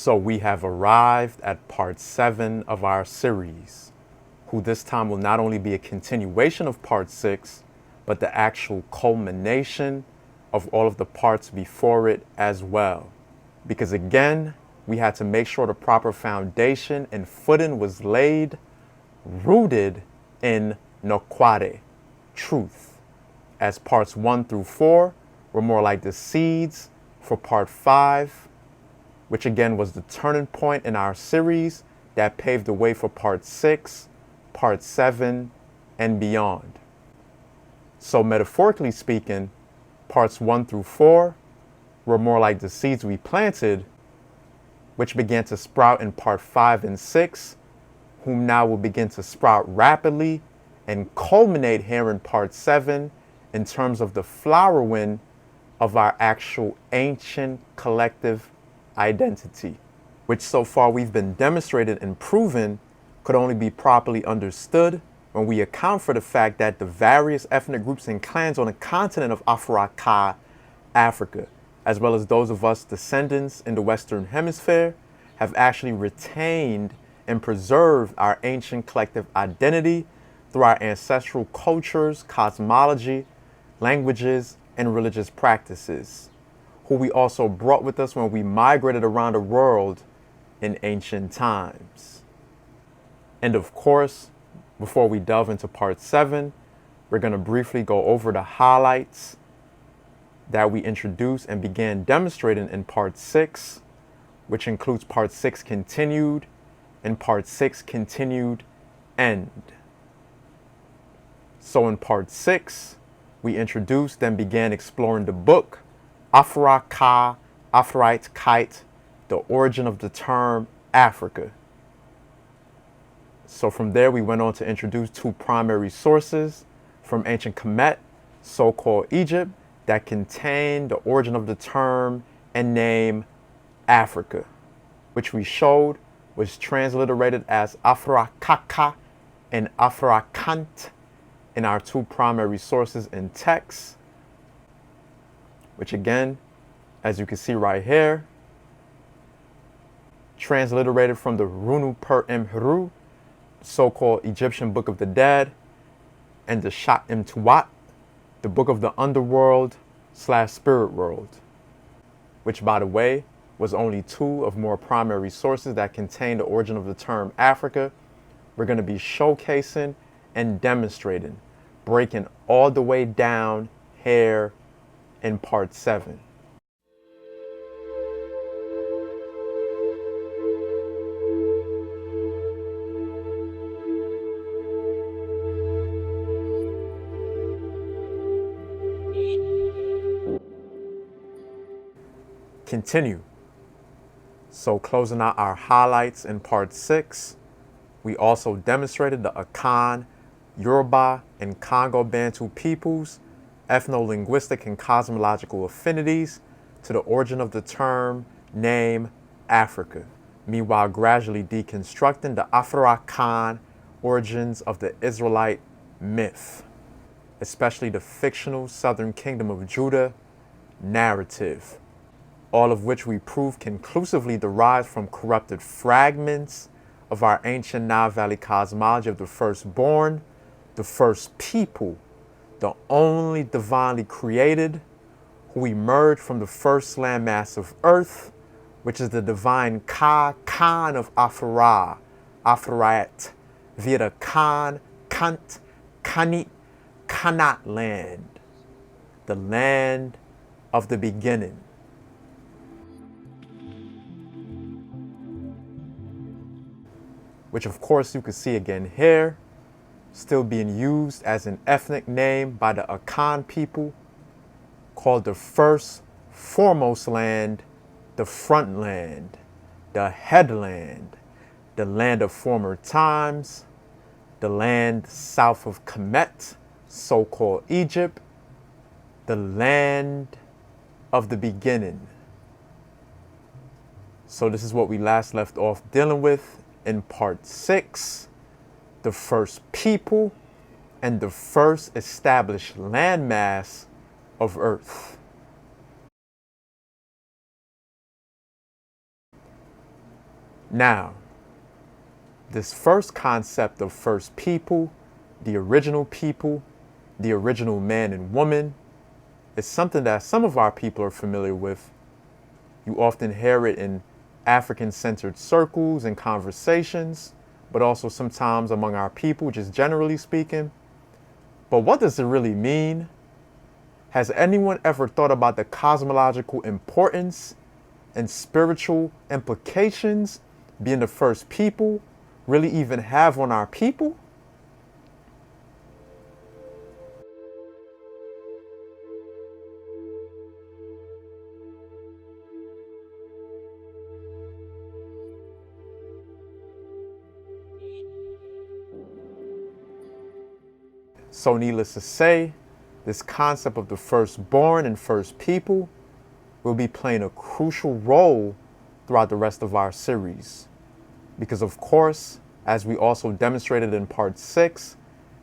So we have arrived at part 7 of our series, who this time will not only be a continuation of part 6, but the actual culmination of all of the parts before it as well. Because again, we had to make sure the proper foundation and footing was laid, rooted in nokware, truth, as parts 1 through 4 were more like the seeds for part 5, which again was the turning point in our series that paved the way for part 6, part 7, and beyond. So metaphorically speaking, parts 1 through 4 were more like the seeds we planted, which began to sprout in part 5 and 6, whom now will begin to sprout rapidly and culminate here in part 7 in terms of the flowering of our actual ancient collective identity, which so far we've been demonstrated and proven could only be properly understood when we account for the fact that the various ethnic groups and clans on the continent of Afuraka, Africa, as well as those of us descendants in the Western Hemisphere, have actually retained and preserved our ancient collective identity through our ancestral cultures, cosmology, languages, and religious practices, who we also brought with us when we migrated around the world in ancient times. And of course, before we delve into part 7, we're going to briefly go over the highlights that we introduced and began demonstrating in part 6, which includes part 6 continued and part 6 continued end. So in part 6, we introduced and began exploring the book Afuraka, Afurakan, the origin of the term Africa. So from there, we went on to introduce 2 primary sources from ancient Kamit, so-called Egypt, that contain the origin of the term and name Africa, which we showed was transliterated as Afuraka and Afurakan in our 2 primary sources in text, which again, as you can see right here, transliterated from the Runu Per Imheru, so-called Egyptian Book of the Dead, and the Shat Im Tuat, the Book of the Underworld / Spirit World, which, by the way, was only 2 of more primary sources that contain the origin of the term Africa. We're going to be showcasing and demonstrating, breaking all the way down here in part 7. Continue. So closing out our highlights in part 6, we also demonstrated the Akan, Yoruba, and Congo Bantu peoples' ethnolinguistic and cosmological affinities to the origin of the term, name, Africa. Meanwhile, gradually deconstructing the Afurakan origins of the Israelite myth, especially the fictional Southern Kingdom of Judah narrative, all of which we prove conclusively derives from corrupted fragments of our ancient Nile Valley cosmology of the firstborn, the first people, the only divinely created, who emerged from the first landmass of earth, which is the divine Khan of Afura, Afurat, via the Khan, Kant, Kanit, Kanat land, the land of the beginning. Which of course you can see again here, still being used as an ethnic name by the Akan people, called the first foremost land, the front land, the headland, the land of former times, the land south of Kamit, so-called Egypt, the land of the beginning. So this is what we last left off dealing with in part 6, the first people and the first established landmass of Earth. Now, this first concept of first people, the original man and woman, is something that some of our people are familiar with. You often hear it in African-centered circles and conversations, but also sometimes among our people, just generally speaking. But what does it really mean? Has anyone ever thought about the cosmological importance and spiritual implications being the first people really even have on our people? So needless to say, this concept of the firstborn and first people will be playing a crucial role throughout the rest of our series. Because of course, as we also demonstrated in part 6,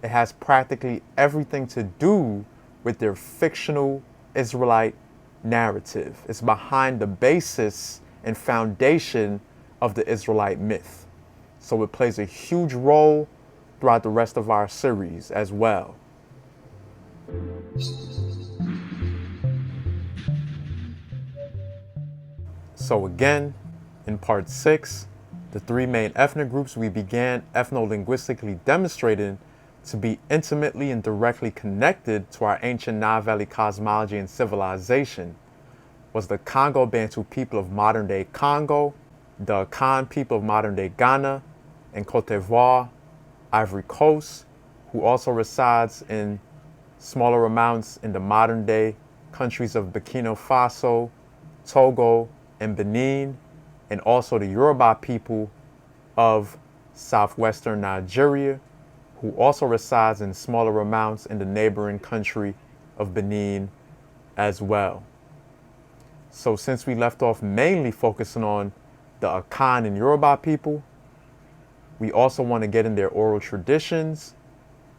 it has practically everything to do with their fictional Israelite narrative. It's behind the basis and foundation of the Israelite myth. So it plays a huge role throughout the rest of our series as well. So again, in part 6, the 3 main ethnic groups we began ethnolinguistically demonstrating to be intimately and directly connected to our ancient Nile Valley cosmology and civilization was the Congo-Bantu people of modern-day Congo, the Akan people of modern-day Ghana and Cote d'Ivoire, Ivory Coast, who also resides in smaller amounts in the modern-day countries of Burkina Faso, Togo, and Benin, and also the Yoruba people of southwestern Nigeria, who also resides in smaller amounts in the neighboring country of Benin as well. So since we left off mainly focusing on the Akan and Yoruba people, we also want to get in their oral traditions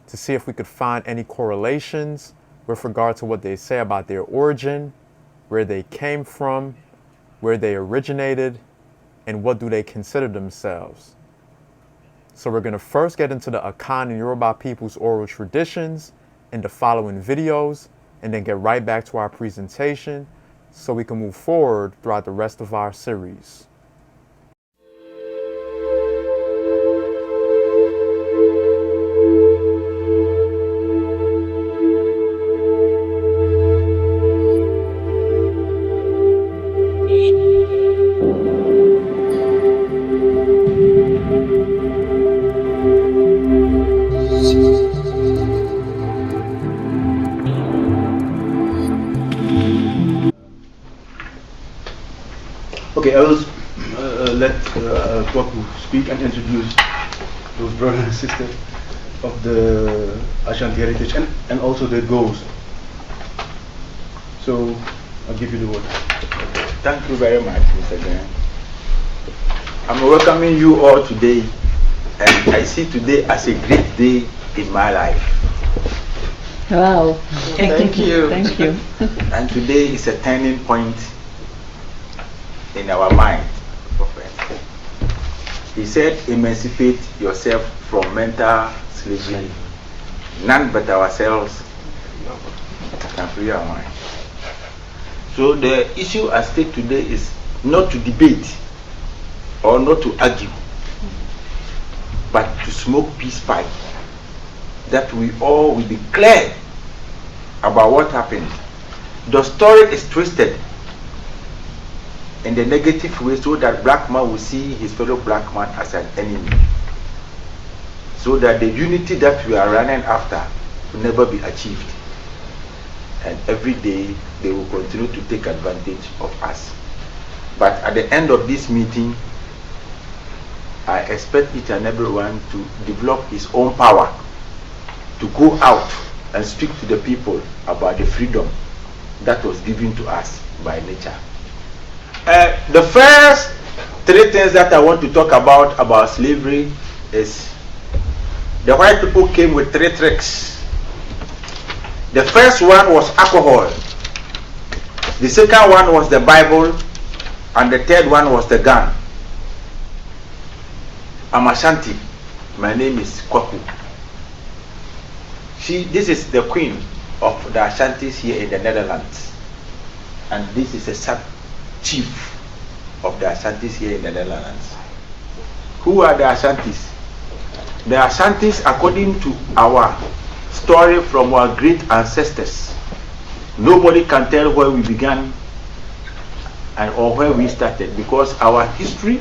to see if we could find any correlations with regard to what they say about their origin, where they came from, where they originated, and what do they consider themselves. So we're going to first get into the Akan and Yoruba people's oral traditions in the following videos, and then get right back to our presentation so we can move forward throughout the rest of our series. Okay, I will let Kwaku speak and introduce those brothers and sisters of the Ashanti heritage and also the goals. So, I'll give you the word. Thank you very much, Mr. Graham. I'm welcoming you all today, and I see today as a great day in my life. Wow. Thank you. Thank you. And today is a turning point in our mind. He said, emancipate yourself from mental slavery. None but ourselves can free our mind. So the issue at stake today is not to debate or not to argue, but to smoke peace pipe, that we all will be clear about what happened. The story is twisted in the negative way so that black man will see his fellow black man as an enemy, so that the unity that we are running after will never be achieved, and every day they will continue to take advantage of us. But at the end of this meeting, I expect each and everyone to develop his own power to go out and speak to the people about the freedom that was given to us by nature. The first 3 things that I want to talk about slavery is the white people came with 3 tricks. The first one was alcohol, the second one was the Bible, and the third one was the gun. I'm Ashanti. My name is Kwaku. This is the queen of the Ashantis here in the Netherlands. And this is a sub-chief of the Ashantis here in the Netherlands. Who are the Ashantis? The Ashantis, according to our story from our great ancestors, nobody can tell where we began or where we started, because our history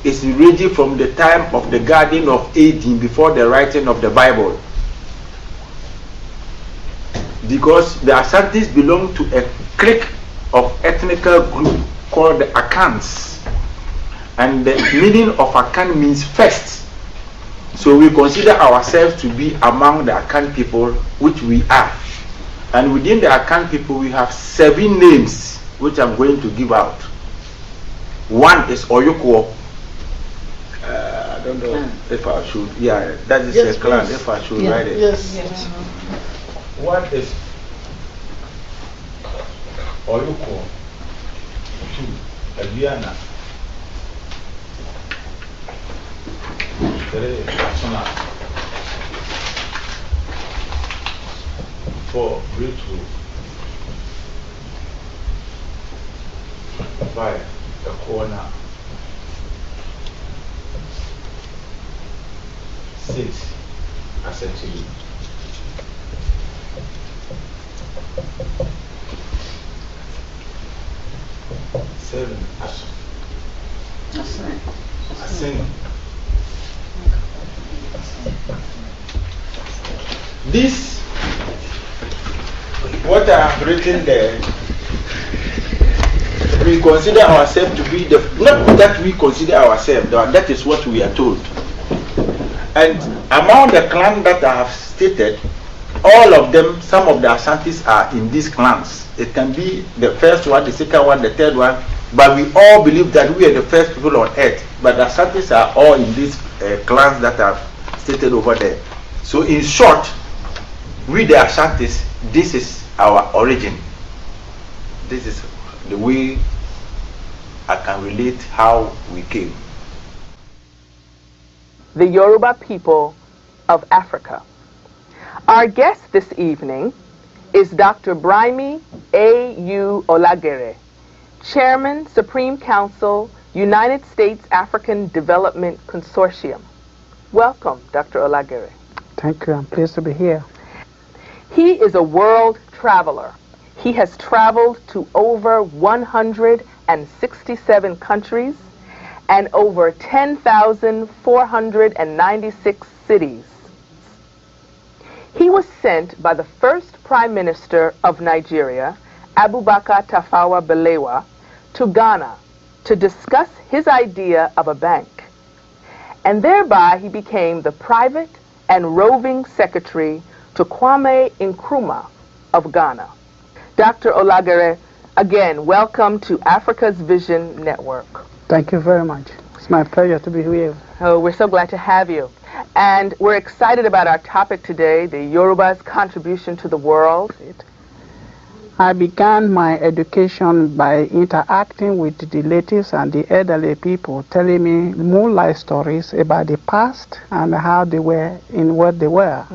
is ranging from the time of the Garden of Eden before the writing of the Bible. Because the Ashantis belong to a clique of ethnical group called the Akans. And the meaning of Akan means first. So we consider ourselves to be among the Akan people, which we are. And within the Akan people, we have 7 names, which I'm going to give out. One is Oyoko. I don't know if I should. Yeah, that is a clan. If I should write it. Yes. One is Oyoko. 2, Adriana. 3, Asuna. 4, Britu. 5, Akona. 6, Asentili. 7, Asen. This, what I have written there, we consider ourselves to be not that we consider ourselves, that is what we are told. And among the clans that I have stated, all of them, some of the Ashantis are in these clans. It can be the first one, the second one, the third one, but we all believe that we are the first people on earth. But the Ashantis are all in these clans that I've stated over there. So in short, we the Ashantis, this is our origin. This is the way I can relate how we came. The Yoruba people of Africa. Our guest this evening is Dr. Brimy A.U. Olagere, Chairman, Supreme Council, United States African Development Consortium. Welcome, Dr. Olagere. Thank you. I'm pleased to be here. He is a world traveler. He has traveled to over 167 countries and over 10,496 cities. He was sent by the first Prime Minister of Nigeria, Abubakar Tafawa Balewa, to Ghana to discuss his idea of a bank. And thereby he became the private and roving secretary to Kwame Nkrumah of Ghana. Dr. Olagere, again, welcome to Africa's Vision Network. Thank you very much. It's my pleasure to be here. Oh, we're so glad to have you. And we're excited about our topic today, the Yoruba's contribution to the world. I began my education by interacting with the natives and the elderly people, telling me more life stories about the past and how they were in what they were.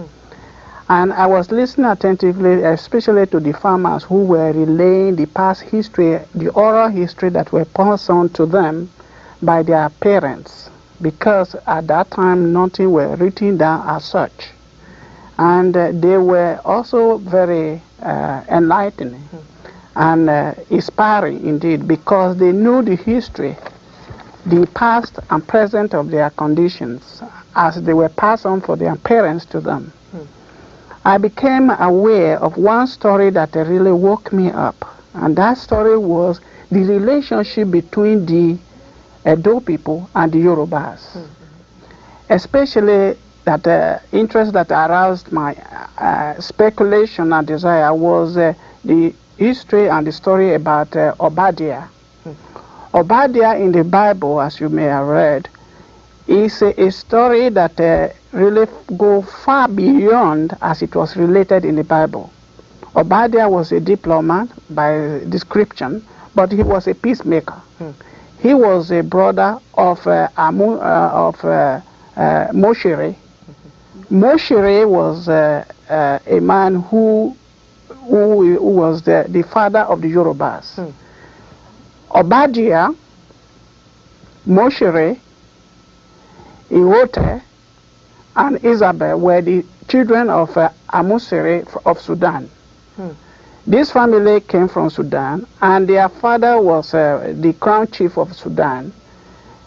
And I was listening attentively, especially to the farmers who were relaying the past history, the oral history that were passed on to them by their parents, because at that time nothing were written down as such. And they were also very enlightening and inspiring indeed, because they knew the history, the past and present of their conditions as they were passed on from their parents to them. I became aware of one story that really woke me up, and that story was the relationship between the Edo people and the Yorubas. Especially that interest that aroused my speculation and desire was the history and the story about Obadiah. Obadiah in the Bible, as you may have read, is a story that really go far beyond as it was related in the Bible. Obadiah was a diplomat by description, but he was a peacemaker. He was a brother of Moshere. Moshere was a man who was the father of the Yorubas. Obadiah, Moshere, Iwote, and Isabel were the children of Amusere of Sudan. This family came from Sudan, and their father was the crown chief of Sudan.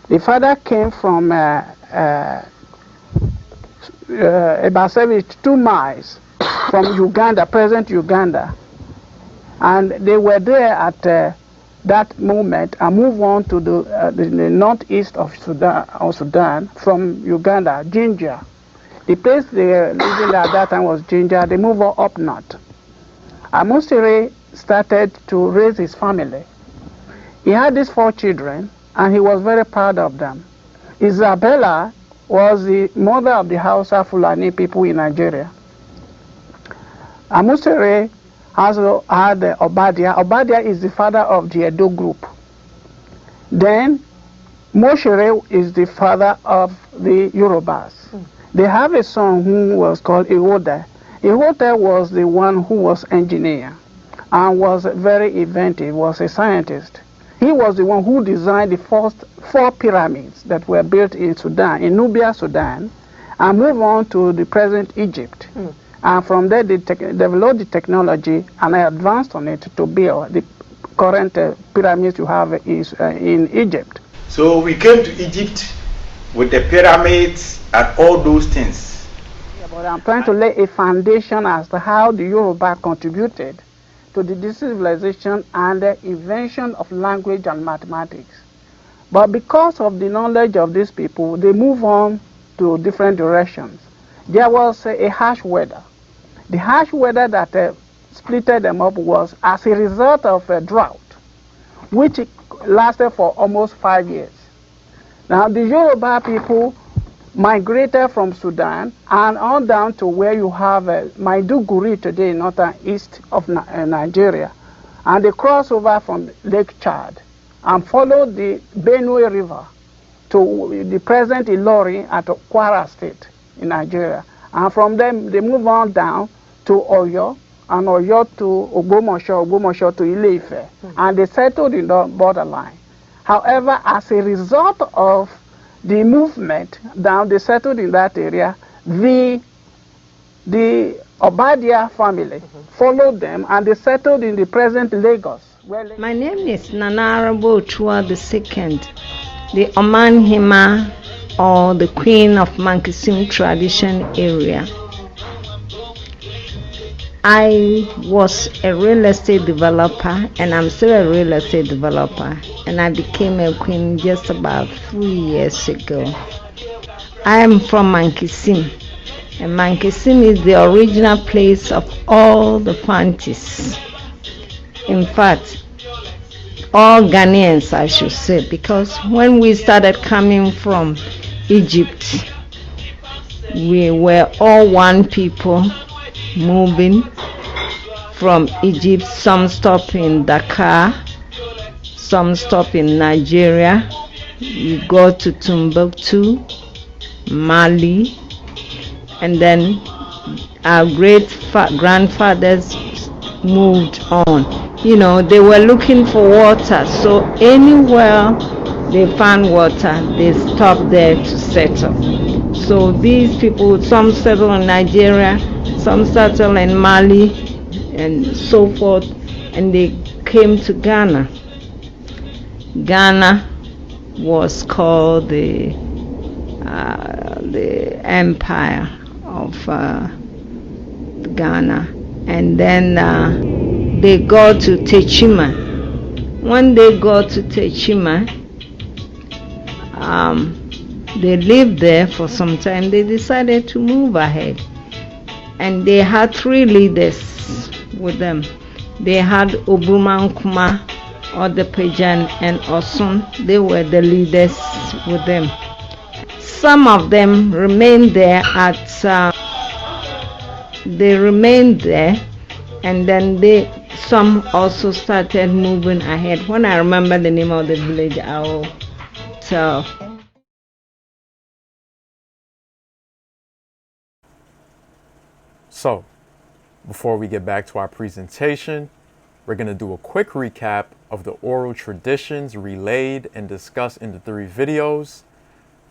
The father came from about 72 miles from Uganda, present Uganda. And they were there at that moment and moved on to the northeast of Sudan from Uganda, Jinja. The place they were living at that time was Jinja. They moved on up north. Amusere started to raise his family. He had these 4 children, and he was very proud of them. Isabella was the mother of the Hausa Fulani people in Nigeria. Amusere also had Obadiah. Obadiah is the father of the Edo group. Then Moshere is the father of the Yorubas. They have a son who was called Iwote. Iwote was the one who was engineer and was very inventive, was a scientist. He was the one who designed the first 4 pyramids that were built in Sudan, in Nubia, Sudan, and moved on to the present Egypt. And from there, they developed the technology and advanced on it to build the current pyramids you have in Egypt. So we came to Egypt with the pyramids and all those things. Yeah, but I'm trying to lay a foundation as to how the Yoruba contributed to the civilization and the invention of language and mathematics. But because of the knowledge of these people, they move on to different directions. There was a harsh weather. The harsh weather that splitted them up was as a result of a drought, which lasted for almost 5 years. Now the Yoruba people migrated from Sudan and on down to where you have Maiduguri today, northern east of Nigeria. And they crossed over from Lake Chad and followed the Benue River to the present Ilori at Kwara State in Nigeria. And from them, they move on down to Oyo, and Oyo to Ogbomoso, Ogbomoso to Ile-Ife. And they settled in the borderline. However, as a result of the movement down, they settled in that area, the Obadiah family followed them, and they settled in the present Lagos. My name is Nanarabo Chua II, the Oman Hima, or the Queen of Mankisim tradition area. I was a real estate developer, and I'm still a real estate developer, and I became a queen just about 3 years ago. I am from Mankisim, and Mankisim is the original place of all the Fantis. In fact, all Ghanaians, I should say, because when we started coming from Egypt, we were all one people moving from Egypt. Some stop in Dakar, some stop in Nigeria. We go to Timbuktu, Mali, and then our great grandfathers moved on. You know, they were looking for water, so anywhere they found water, they stopped there to settle. So these people, some settle in Nigeria, some settle in Mali, and so forth, and they came to Ghana. Ghana was called the Empire of Ghana, and then they go to Techima. When they go to Techima, they lived there for some time. They decided to move ahead, and they had 3 leaders with them. They had Obuma Nkrumah, Odepejan, and Osun. They were the leaders with them. Some of them remained there and then some also started moving ahead. When I remember the name of the village, I will tell. So, before we get back to our presentation, we're going to do a quick recap of the oral traditions relayed and discussed in the 3 videos.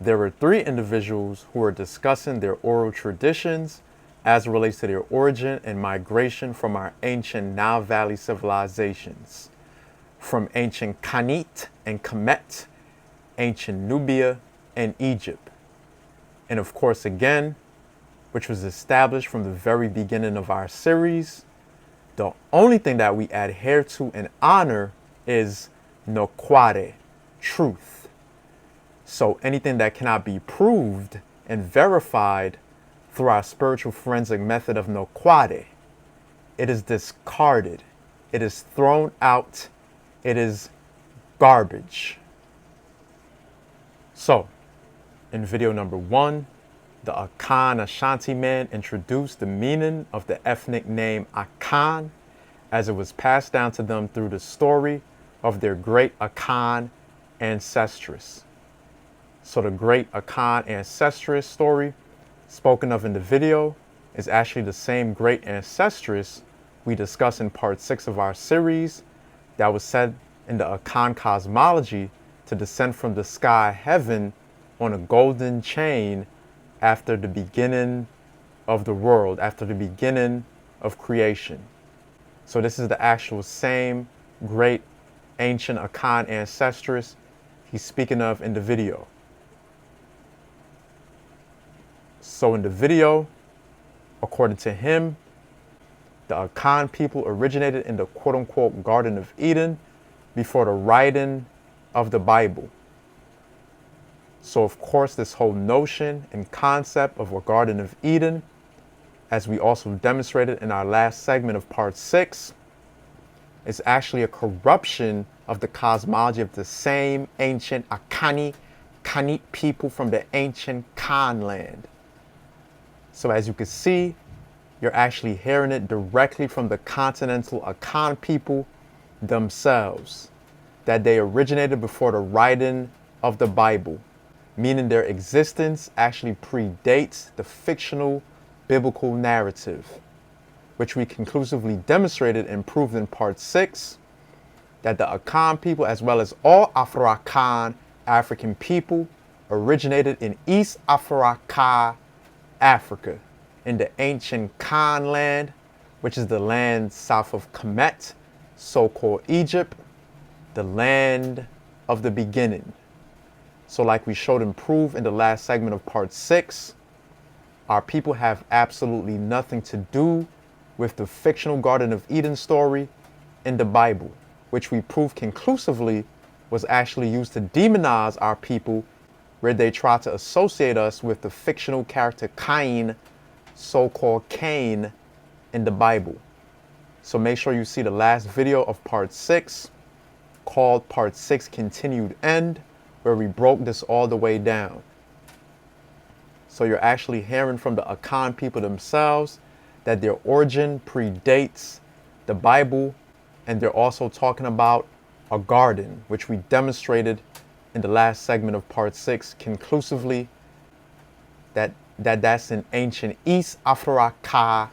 There were 3 individuals who are discussing their oral traditions as it relates to their origin and migration from our ancient Nile Valley civilizations, from ancient Kamit and Kamit, ancient Nubia, and Egypt. And of course, again, which was established from the very beginning of our series, the only thing that we adhere to and honor is nokware, truth. So anything that cannot be proved and verified through our spiritual forensic method of nokware, it is discarded, it is thrown out, it is garbage. So, in video number 1, the Akan Ashanti man introduced the meaning of the ethnic name Akan as it was passed down to them through the story of their great Akan ancestress. So the great Akan ancestress story spoken of in the video is actually the same great ancestress we discussed in part 6 of our series that was said in the Akan cosmology to descend from the sky heaven on a golden chain after the beginning of the world, after the beginning of creation. So this is the actual same great ancient Akan ancestress he's speaking of in the video. So in the video, according to him, the Akan people originated in the quote-unquote Garden of Eden before the writing of the Bible. So of course, this whole notion and concept of a Garden of Eden, as we also demonstrated in our last segment of part 6, is actually a corruption of the cosmology of the same ancient Kanit people from the ancient Kan land. So as you can see, you're actually hearing it directly from the continental Akan people themselves, that they originated before the writing of the Bible, meaning their existence actually predates the fictional biblical narrative, which we conclusively demonstrated and proved in part 6, that the Akan people, as well as all Afurakan African people, originated in East Afuraka, Africa, in the ancient Kan land, which is the land south of Kamit, so-called Egypt, the land of the beginning. So like we showed and proved in the last segment of part 6, our people have absolutely nothing to do with the fictional Garden of Eden story in the Bible, which we proved conclusively was actually used to demonize our people, where they tried to associate us with the fictional character Cain, so-called Cain, in the Bible. So make sure you see the last video of part 6, called Part 6 Continued End, where we broke this all the way down. So you're actually hearing from the Akan people themselves that their origin predates the Bible, and they're also talking about a garden, which we demonstrated in the last segment of part 6 conclusively, that's in ancient East Afuraka,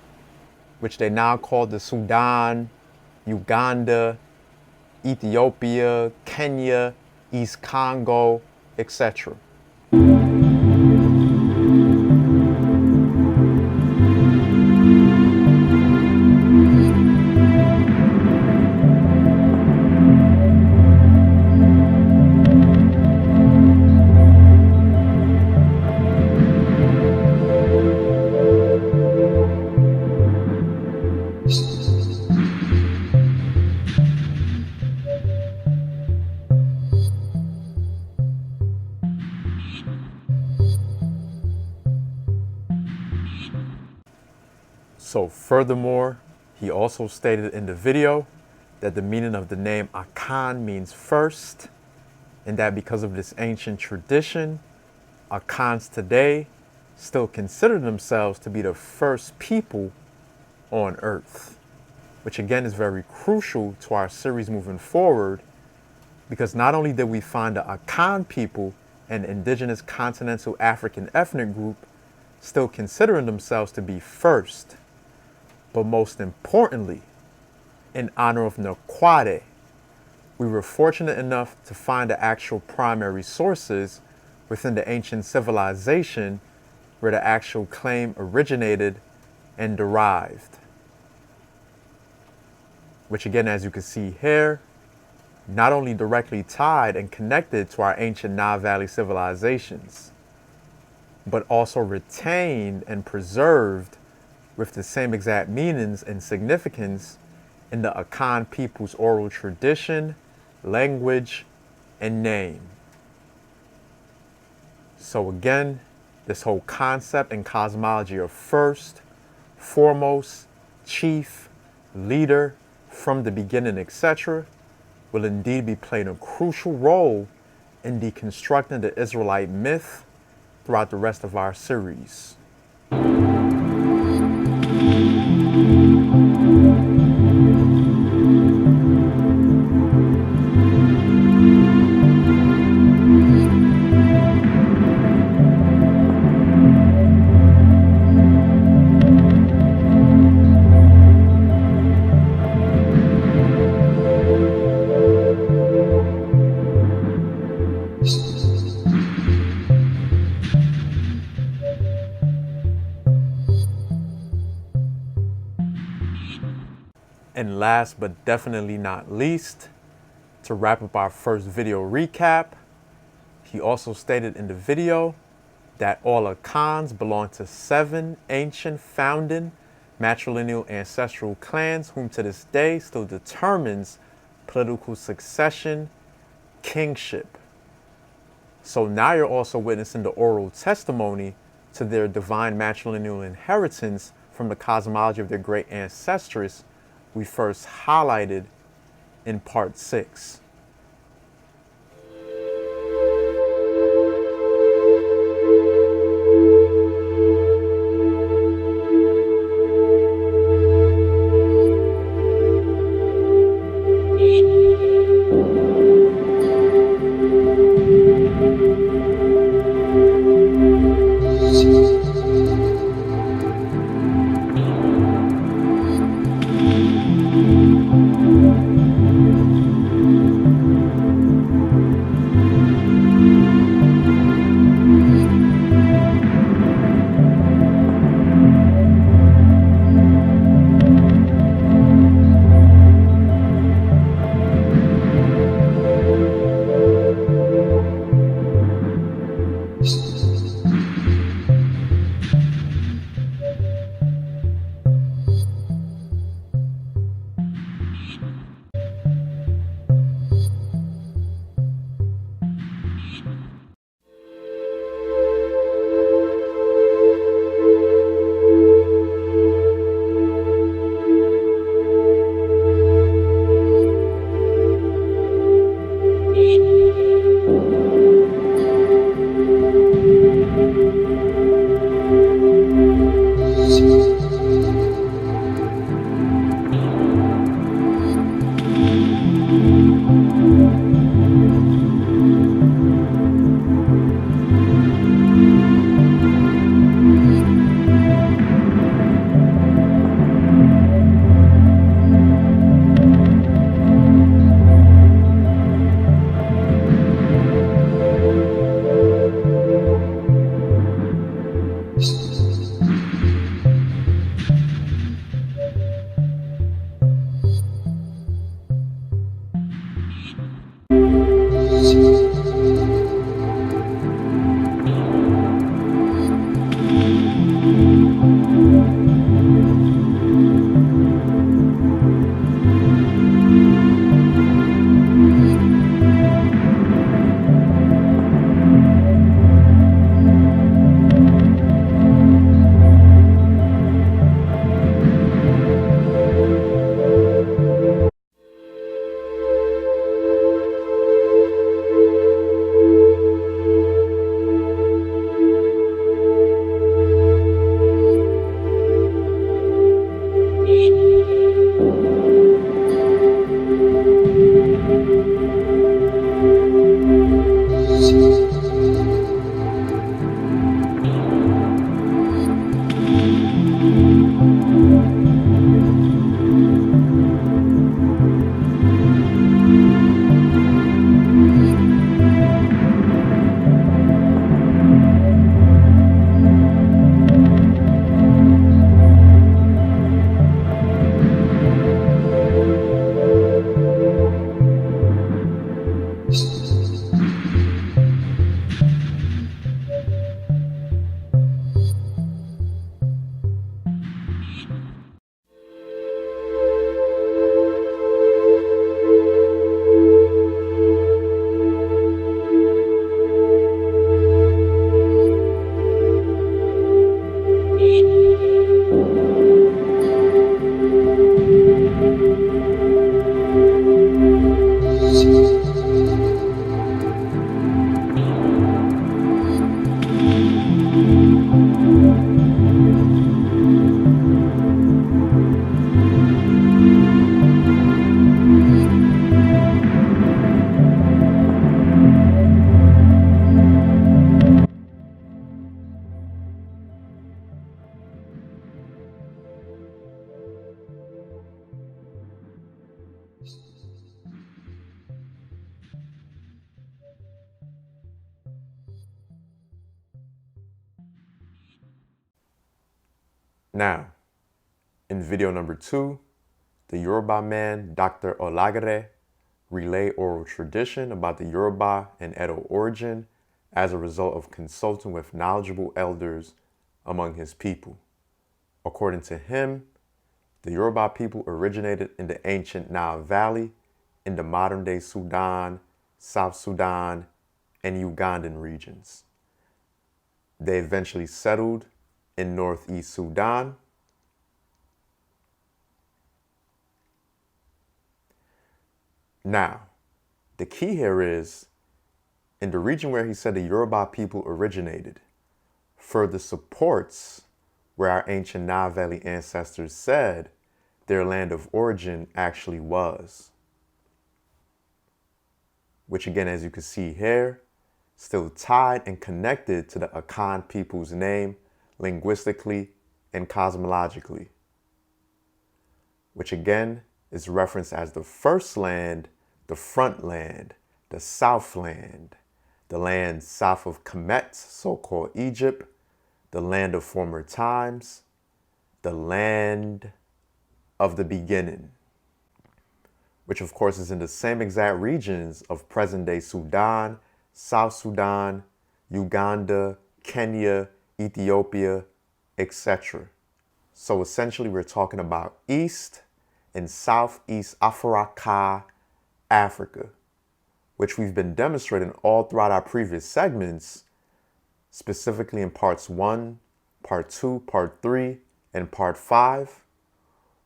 which they now call the Sudan, Uganda, Ethiopia, Kenya, East Congo, etc. So furthermore, he also stated in the video that the meaning of the name Akan means first, and that because of this ancient tradition, Akans today still consider themselves to be the first people on Earth, which again is very crucial to our series moving forward, because not only did we find the Akan people, an indigenous continental African ethnic group, still considering themselves to be first, But most importantly, in honor of Nakwade, we were fortunate enough to find the actual primary sources within the ancient civilization where the actual claim originated and derived. Which again, as you can see here, not only directly tied and connected to our ancient Nile Valley civilizations, but also retained and preserved with the same exact meanings and significance in the Akan people's oral tradition, language, and name. So again, this whole concept and cosmology of first, foremost, chief, leader, from the beginning, etc., will indeed be playing a crucial role in deconstructing the Israelite myth throughout the rest of our series. And last but definitely not least, to wrap up our first video recap, he also stated in the video that all Akans belong to 7 ancient founding matrilineal ancestral clans whom to this day still determines political succession, kingship. So now you're also witnessing the oral testimony to their divine matrilineal inheritance from the cosmology of their great ancestress we first highlighted in part 6. Now, in video number 2, the Yoruba man, Dr. Olagere, relay oral tradition about the Yoruba and Edo origin as a result of consulting with knowledgeable elders among his people. According to him, the Yoruba people originated in the ancient Nile Valley in the modern-day Sudan, South Sudan, and Ugandan regions. They eventually settled in northeast Sudan. Now, the key here is, in the region where he said the Yoruba people originated, further supports where our ancient Nile Valley ancestors said their land of origin actually was. Which again, as you can see here, still tied and connected to the Akan people's name linguistically and cosmologically. Which again is referenced as the first land, the front land, the south land, the land south of Kamit, so-called Egypt, the land of former times, the land of the beginning, which of course is in the same exact regions of present-day Sudan, South Sudan, Uganda, Kenya, Ethiopia, etc. So essentially we're talking about East and Southeast Afuraka, Africa, which we've been demonstrating all throughout our previous segments, specifically in parts 1, part 2, part 3, and part 5,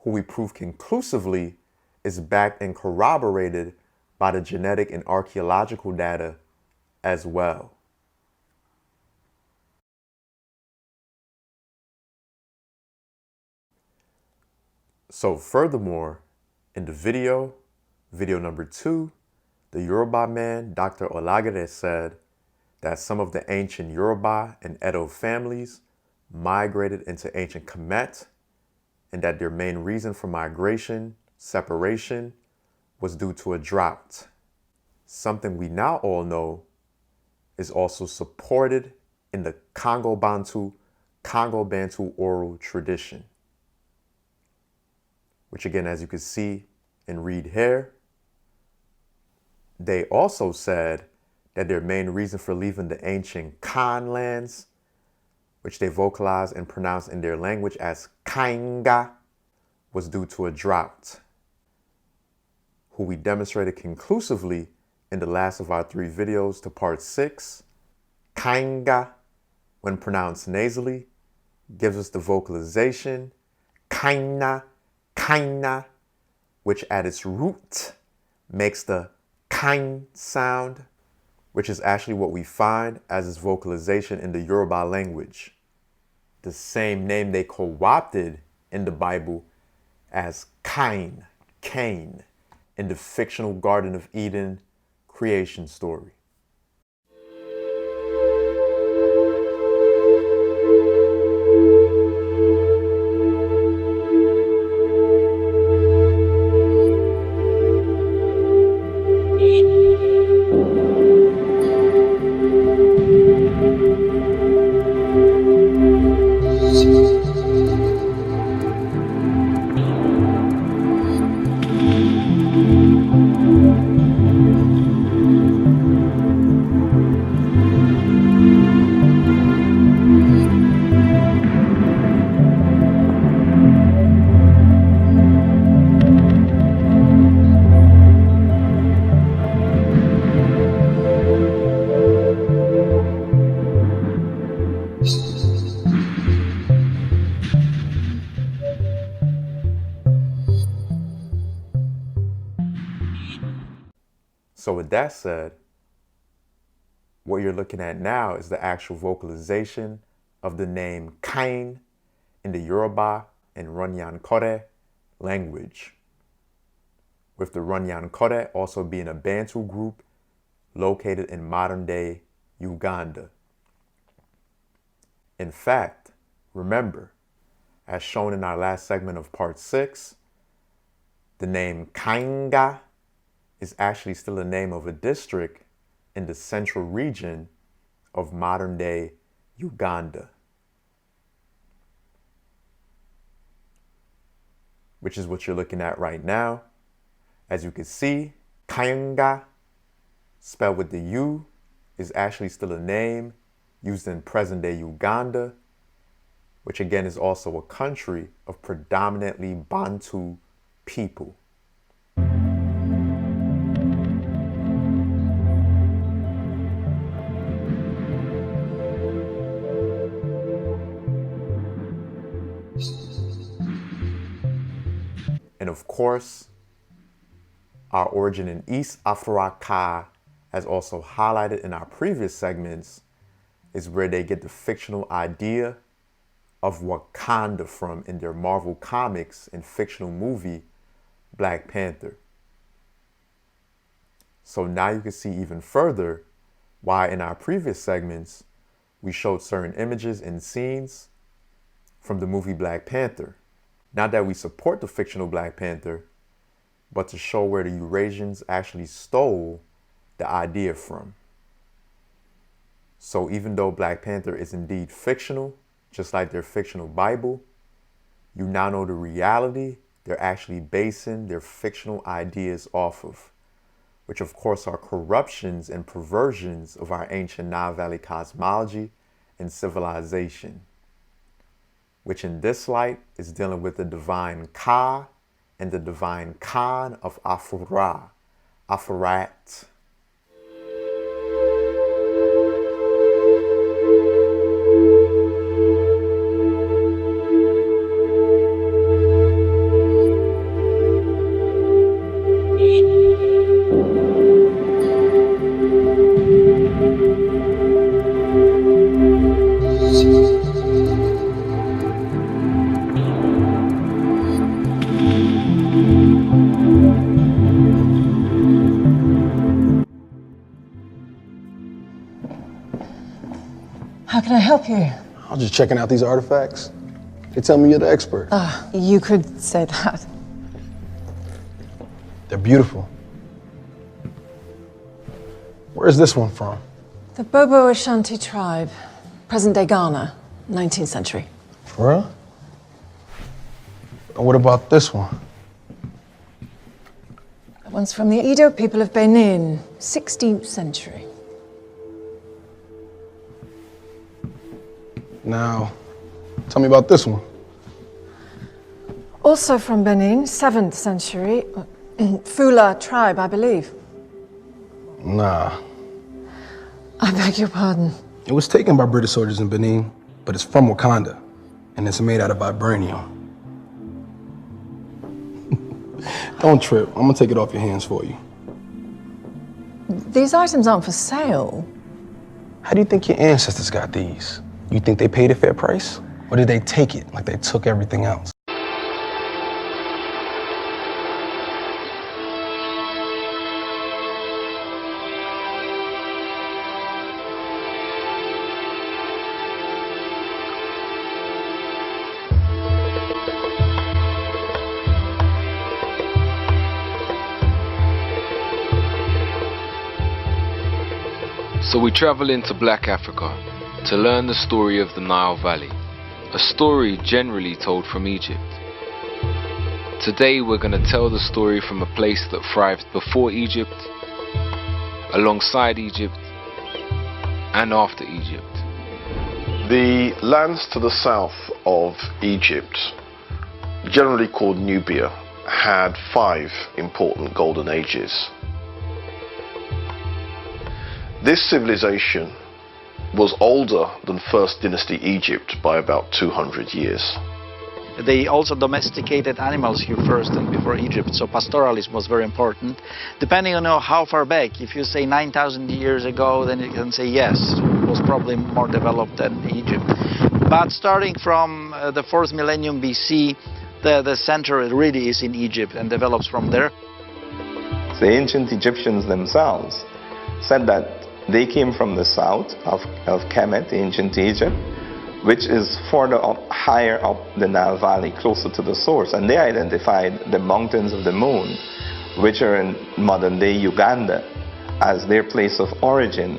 who we prove conclusively is backed and corroborated by the genetic and archaeological data as well. So furthermore, in the video number 2, the Yoruba man, Dr. Olagere, said that some of the ancient Yoruba and Edo families migrated into ancient Kamit, and that their main reason for migration, separation, was due to a drought. Something we now all know is also supported in the Congo-Bantu oral tradition. Which again, as you can see and read here, they also said that their main reason for leaving the ancient Kan lands, which they vocalized and pronounced in their language as Kainga, was due to a drought, who we demonstrated conclusively in the last of our 3 videos to part 6. Kainga, when pronounced nasally, gives us the vocalization kaina, kaina, which at its root makes the kain sound, which is actually what we find as its vocalization in the Yoruba language. The same name they co-opted in the Bible as Cain, Cain, in the fictional Garden of Eden creation story. So with that said, what you're looking at now is the actual vocalization of the name Cain in the Yoruba and Runyankore language, with the Runyankore also being a Bantu group located in modern-day Uganda. In fact, remember, as shown in our last segment of part 6, the name Kainga is actually still the name of a district in the central region of modern-day Uganda. which is what you're looking at right now. As you can see, Kayanga, spelled with the U, is actually still a name used in present-day Uganda, which again is also a country of predominantly Bantu people. And of course, our origin in East Afuraka, as also highlighted in our previous segments, is where they get the fictional idea of Wakanda from in their Marvel Comics and fictional movie, Black Panther. So now you can see even further why in our previous segments, we showed certain images and scenes from the movie Black Panther. Not that we support the fictional Black Panther, but to show where the Eurasians actually stole the idea from. So even though Black Panther is indeed fictional, just like their fictional Bible, you now know the reality they're actually basing their fictional ideas off of, which of course are corruptions and perversions of our ancient Nile Valley cosmology and civilization, which in this light is dealing with the divine Ka and the divine Khan of Afura, Afurat. How can I help you? I was just checking out these artifacts. They tell me you're the expert. You could say that. They're beautiful. Where's this one from? The Bobo Ashanti tribe, present-day Ghana, 19th century. For real? And what about this one? That one's from the Edo people of Benin, 16th century. Now, tell me about this one. Also from Benin, 7th century, Fula tribe, I believe. Nah. I beg your pardon. It was taken by British soldiers in Benin, but it's from Wakanda, and it's made out of vibranium. Don't trip. I'm gonna take it off your hands for you. These items aren't for sale. How do you think your ancestors got these? You think they paid a fair price? Or did they take it like they took everything else? So we travel into Black Africa to learn the story of the Nile Valley, a story generally told from Egypt. Today we're going to tell the story from a place that thrived before Egypt, alongside Egypt, and after Egypt. The lands to the south of Egypt, generally called Nubia, had 5 important golden ages. This civilization was older than First Dynasty Egypt by about 200 years. They also domesticated animals here first and before Egypt, so pastoralism was very important. Depending on how far back, if you say 9,000 years ago, then you can say yes, it was probably more developed than Egypt. But starting from the 4th millennium BC, the center really is in Egypt and develops from there. The ancient Egyptians themselves said that they came from the south of Kamit, ancient Egypt, which is further up, higher up the Nile Valley, closer to the source. And they identified the mountains of the moon, which are in modern-day Uganda, as their place of origin.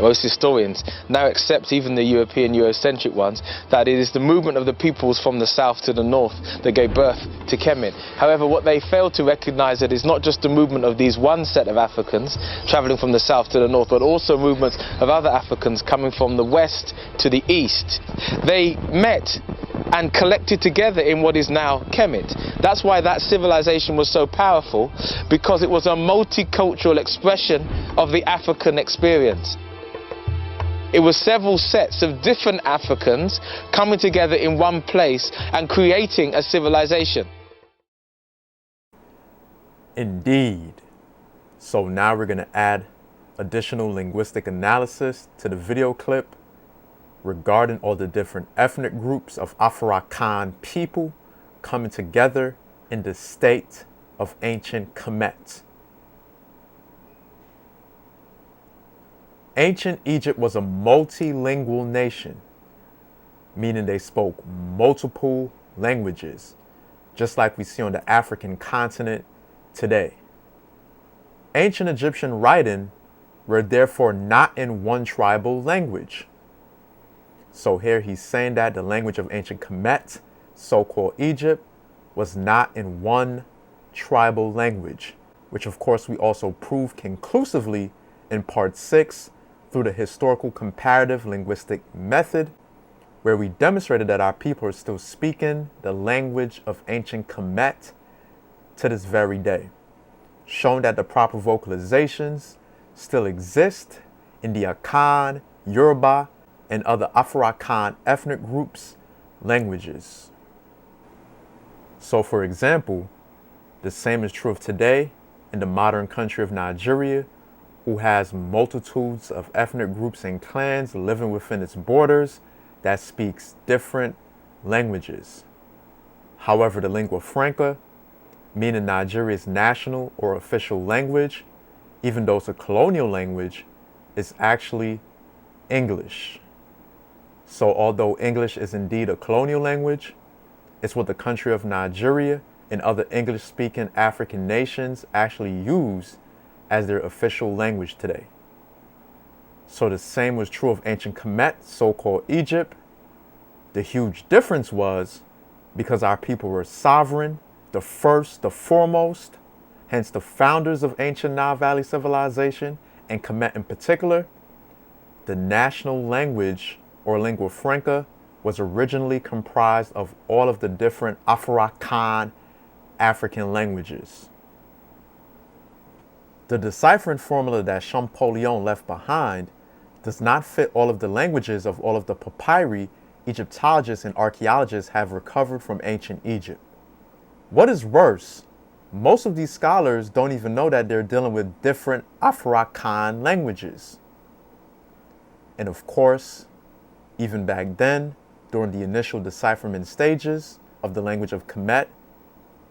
most historians now accept, even the European Eurocentric ones, that it is the movement of the peoples from the south to the north that gave birth to Kamit. However, what they fail to recognize that is not just the movement of these one set of Africans traveling from the south to the north, but also movements of other Africans coming from the west to the east. They met and collected together in what is now Kamit. That's why that civilization was so powerful, because it was a multicultural expression of the African experience. It was several sets of different Africans coming together in one place and creating a civilization. Indeed. So now we're going to add additional linguistic analysis to the video clip regarding all the different ethnic groups of Afurakan people coming together in the state of ancient Kamit. Ancient Egypt was a multilingual nation, meaning they spoke multiple languages, just like we see on the African continent today. Ancient Egyptian writing were therefore not in one tribal language. So here he's saying that the language of ancient Kamit, so-called Egypt, was not in one tribal language, which of course we also prove conclusively in part 6 through the historical comparative linguistic method, where we demonstrated that our people are still speaking the language of ancient Kamit to this very day, showing that the proper vocalizations still exist in the Akan, Yoruba, and other Afurakan ethnic groups' languages. So for example, the same is true of today in the modern country of Nigeria, who has multitudes of ethnic groups and clans living within its borders that speaks different languages. However, the lingua franca, meaning Nigeria's national or official language, even though it's a colonial language, is actually English. So although English is indeed a colonial language, it's what the country of Nigeria and other English-speaking African nations actually use as their official language today. So the same was true of ancient Kamit, so-called Egypt. The huge difference was because our people were sovereign, the first, the foremost, hence the founders of ancient Nile Valley civilization, and Kamit in particular, the national language or lingua franca was originally comprised of all of the different Afurakan African languages. The deciphering formula that Champollion left behind does not fit all of the languages of all of the papyri Egyptologists and archaeologists have recovered from ancient Egypt. What is worse, most of these scholars don't even know that they're dealing with different Afurakan languages. And of course, even back then, during the initial decipherment stages of the language of Kamit,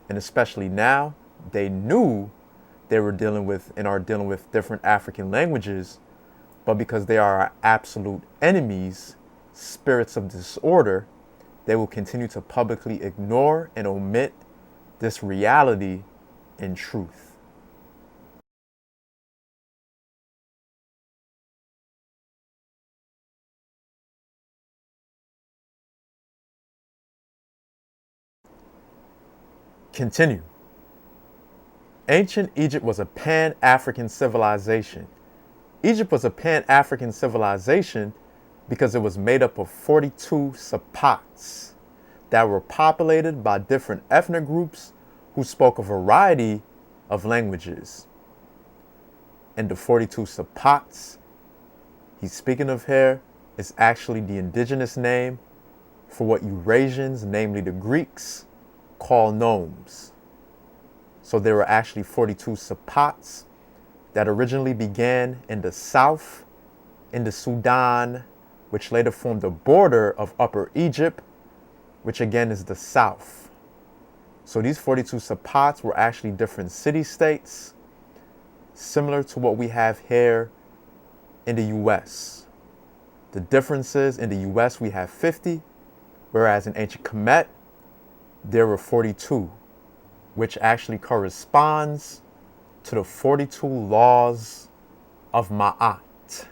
and especially now, they knew they were dealing with and are dealing with different African languages, but because they are our absolute enemies, spirits of disorder, they will continue to publicly ignore and omit this reality and truth. Continue. Ancient Egypt was a Pan-African civilization. Egypt was a Pan-African civilization because it was made up of 42 sapats that were populated by different ethnic groups who spoke a variety of languages. And the 42 sapats he's speaking of here is actually the indigenous name for what Eurasians, namely the Greeks, call gnomes. So there were actually 42 sapats that originally began in the south, in the Sudan, which later formed the border of Upper Egypt, which again is the south. So these 42 sapats were actually different city-states, similar to what we have here in the US. The differences in the US, we have 50, whereas in ancient Kamit, there were 42, which actually corresponds to the 42 laws of Ma'at.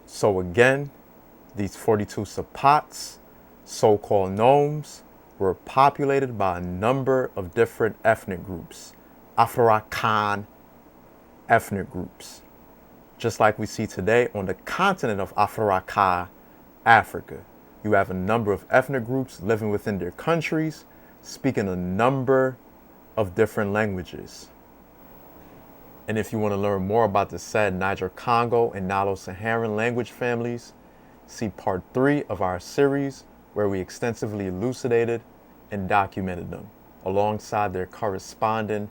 So again, these 42 Sapats, so-called nomes, were populated by a number of different ethnic groups, Afurakan ethnic groups. Just like we see today on the continent of Afuraka, Africa. You have a number of ethnic groups living within their countries, speaking a number of different languages. And if you want to learn more about the said Niger-Congo and Nilo-Saharan language families, see part 3 of our series where we extensively elucidated and documented them alongside their corresponding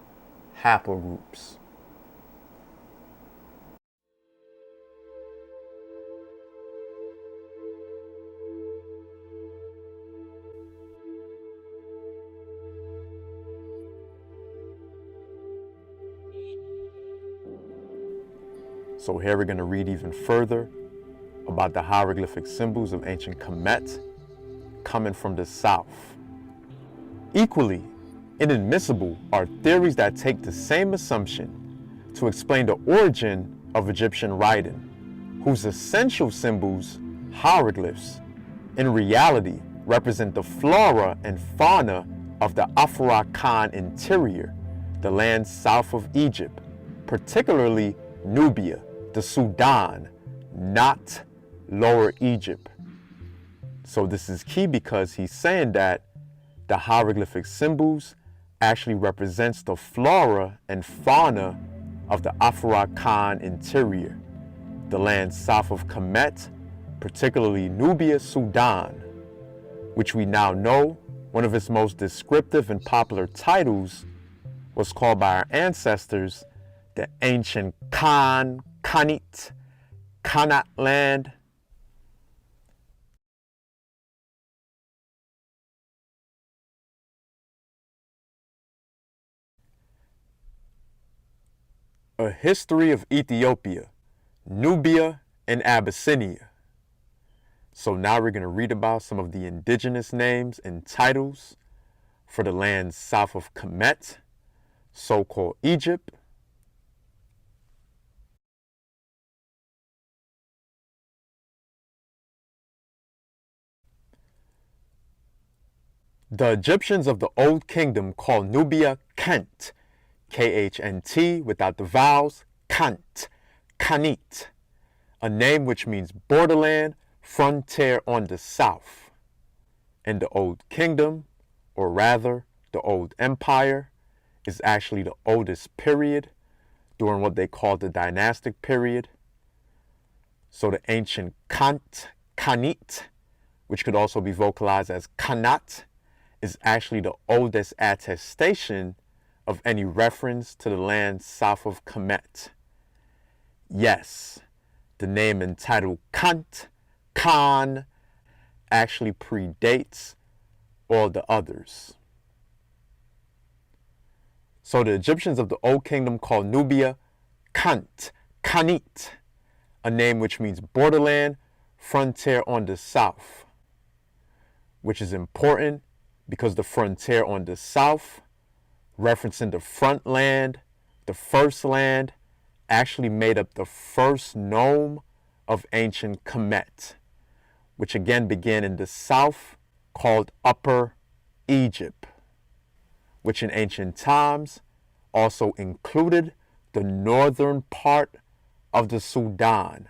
haplogroups. So here we're going to read even further about the hieroglyphic symbols of ancient Kamit coming from the south. Equally inadmissible are theories that take the same assumption to explain the origin of Egyptian writing, whose essential symbols, hieroglyphs, in reality represent the flora and fauna of the Afurakan interior, the land south of Egypt, particularly Nubia, the Sudan, not Lower Egypt. So this is key because he's saying that the hieroglyphic symbols actually represents the flora and fauna of the Afurakan interior, the land south of Kamit, particularly Nubia, Sudan, which we now know one of its most descriptive and popular titles was called by our ancestors the ancient Kanit, Kanat land. A history of Ethiopia, Nubia, and Abyssinia. So now we're going to read about some of the indigenous names and titles for the lands south of Kamit, so-called Egypt, the Egyptians of the Old Kingdom called Nubia Kent, K-H-N-T without the vowels, Kant, Kanit, a name which means borderland, frontier on the south. And the Old Kingdom, or rather the Old Empire, is actually the oldest period during what they call the dynastic period. So the ancient Kant, Kanit, which could also be vocalized as Kanat, is actually the oldest attestation of any reference to the land south of Kamit. Yes, the name entitled Kant, Khan, actually predates all the others. So the Egyptians of the Old Kingdom called Nubia Kant, Kanit, a name which means borderland, frontier on the south, which is important because the frontier on the south, referencing the front land, the first land, actually made up the first nome of ancient Kemet, which again began in the south, called Upper Egypt, which in ancient times also included the northern part of the Sudan.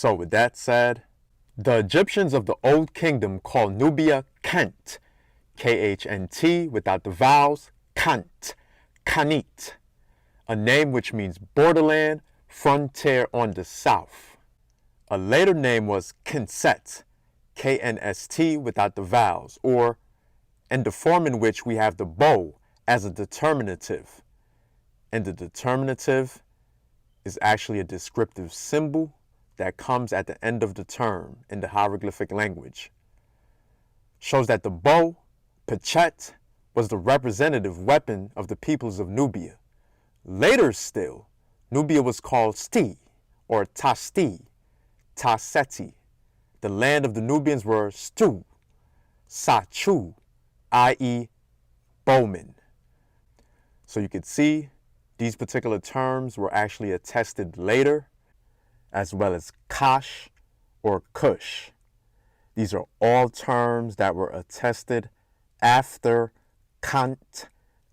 So with that said, the Egyptians of the Old Kingdom called Nubia Kent, K-H-N-T without the vowels, Kant, Kanit, a name which means borderland, frontier on the south. A later name was Kinset, K-N-S-T without the vowels, or in the form in which we have the bow as a determinative. And the determinative is actually a descriptive symbol that comes at the end of the term in the hieroglyphic language. Shows that the bow, pachet, was the representative weapon of the peoples of Nubia. Later still, Nubia was called Sti, or Tasti, Taseti. The land of the Nubians were Stu, Sachu, i.e. bowmen. So you could see these particular terms were actually attested later, as well as Kash or Kush. These are all terms that were attested after Kant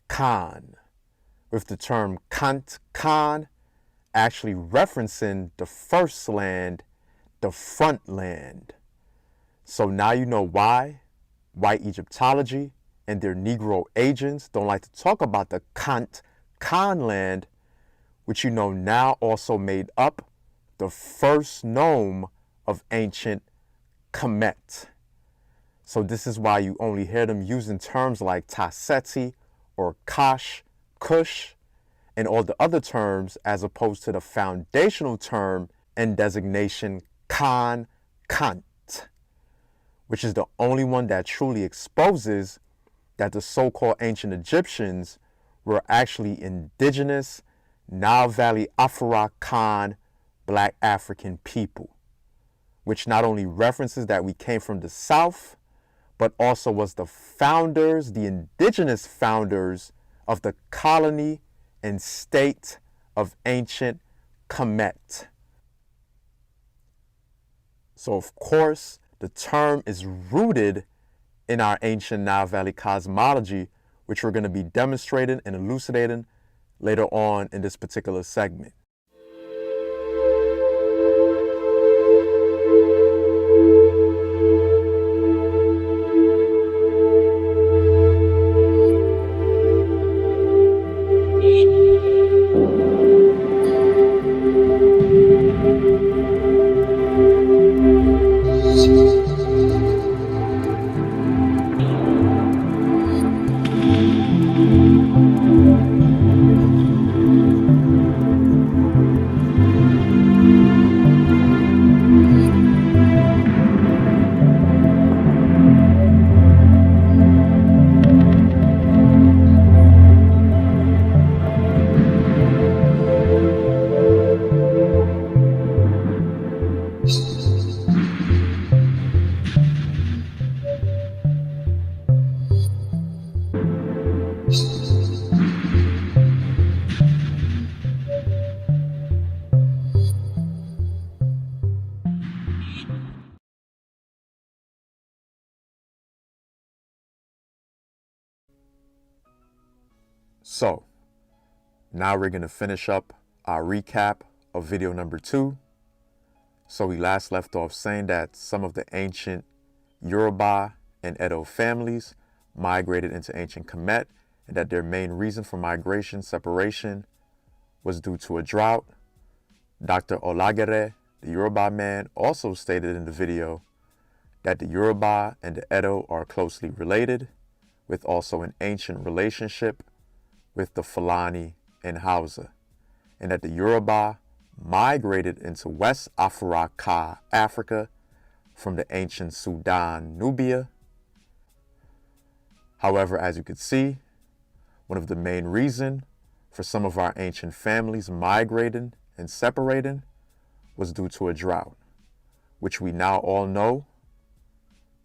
Khan, with the term Kant Khan actually referencing the first land, the front land. So now you know why white Egyptology and their Negro agents don't like to talk about the Kant Khan land, which you know now also made up the first nome of ancient Kamit. So this is why you only hear them using terms like Taseti or Kash, Kush, and all the other terms as opposed to the foundational term and designation Khan, Kant, which is the only one that truly exposes that the so-called ancient Egyptians were actually indigenous Nile Valley Afurakan Black African people, which not only references that we came from the South, but also was the founders, the indigenous founders of the colony and state of ancient Kamit. So of course, the term is rooted in our ancient Nile Valley cosmology, which we're going to be demonstrating and elucidating later on in this particular segment. So, now we're going to finish up our recap of video number 2. So we last left off saying that some of the ancient Yoruba and Edo families migrated into ancient Kemet, and that their main reason for migration separation was due to a drought. Dr. Olagere, the Yoruba man, also stated in the video that the Yoruba and the Edo are closely related, with also an ancient relationship with the Fulani and Hausa, and that the Yoruba migrated into West Afuraka, Africa, from the ancient Sudan, Nubia. However, as you could see, one of the main reasons for some of our ancient families migrating and separating was due to a drought, which we now all know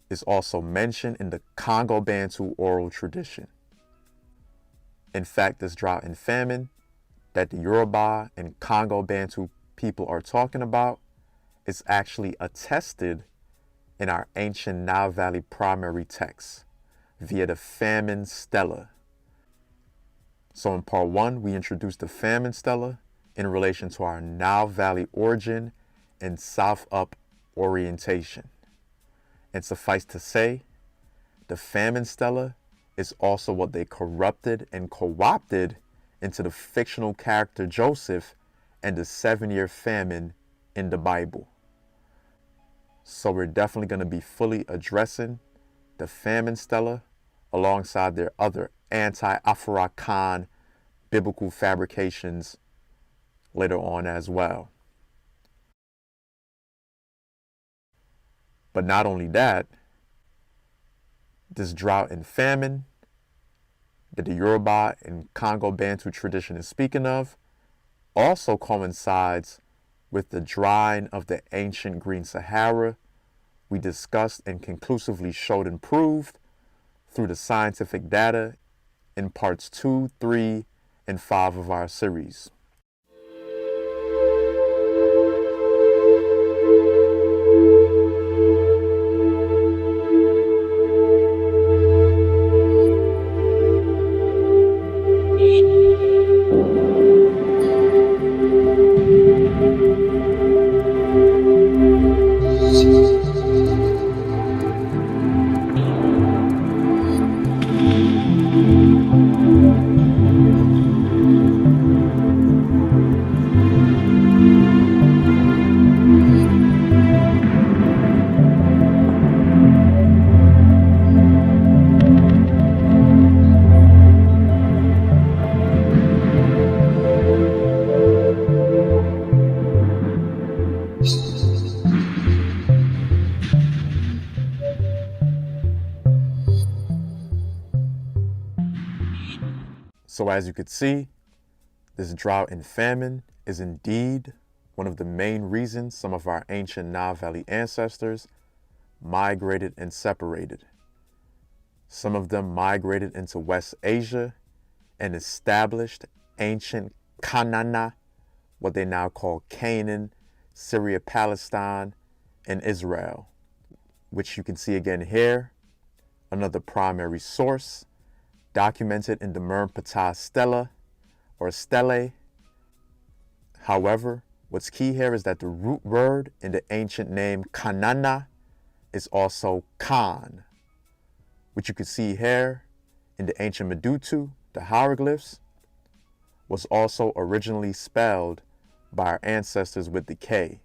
is also mentioned in the Congo-Bantu oral tradition. In fact, this drought and famine that the Yoruba and Congo-Bantu people are talking about is actually attested in our ancient Nile Valley primary texts via the famine stela. So in part 1, we introduced the famine stela in relation to our Nile Valley origin and south up orientation. And suffice to say, the famine stela is also what they corrupted and co-opted into the fictional character Joseph and the 7-year famine in the Bible. So we're definitely going to be fully addressing the famine stela alongside their other anti-Afurakan biblical fabrications later on as well. But not only that, this drought and famine that the Yoruba and Congo Bantu tradition is speaking of also coincides with the drying of the ancient Green Sahara we discussed and conclusively showed and proved through the scientific data in parts 2, 3, and 5 of our series. So as you could see, this drought and famine is indeed one of the main reasons some of our ancient Nile Valley ancestors migrated and separated. Some of them migrated into West Asia and established ancient Canaan, what they now call Canaan, Syria, Palestine, and Israel, which you can see again here, another primary source documented in the Mermpatah Stela or Stele. However, what's key here is that the root word in the ancient name Kanana is also Khan, which you can see here in the ancient Medutu, the hieroglyphs, was also originally spelled by our ancestors with the K.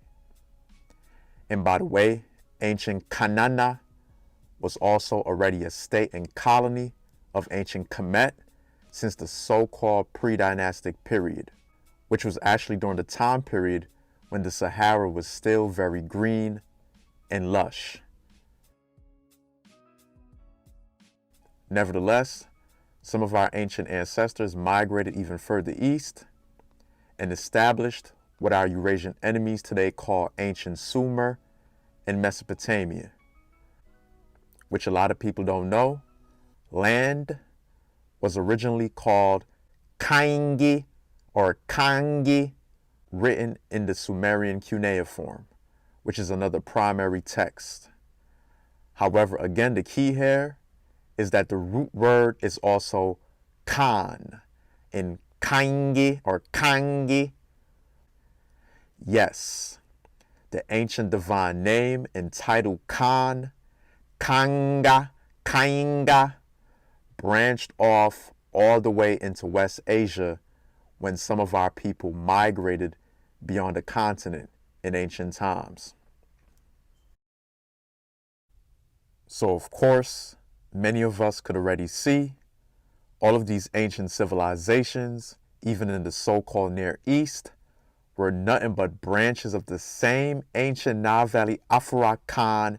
And by the way, ancient Kanana was also already a state and colony of ancient Kamit since the so-called pre-dynastic period, which was actually during the time period when the Sahara was still very green and lush. Nevertheless, some of our ancient ancestors migrated even further east and established what our Eurasian enemies today call ancient Sumer and Mesopotamia, which a lot of people don't know. Land was originally called Kaingi or Kangi, written in the Sumerian cuneiform, which is another primary text. However, again, the key here is that the root word is also Khan in Kaingi or Kangi. Yes, the ancient divine name entitled Khan, Kanga, Kainga, branched off all the way into West Asia when some of our people migrated beyond the continent in ancient times. So of course, many of us could already see all of these ancient civilizations, even in the so-called Near East, were nothing but branches of the same ancient Nile Valley Afurakan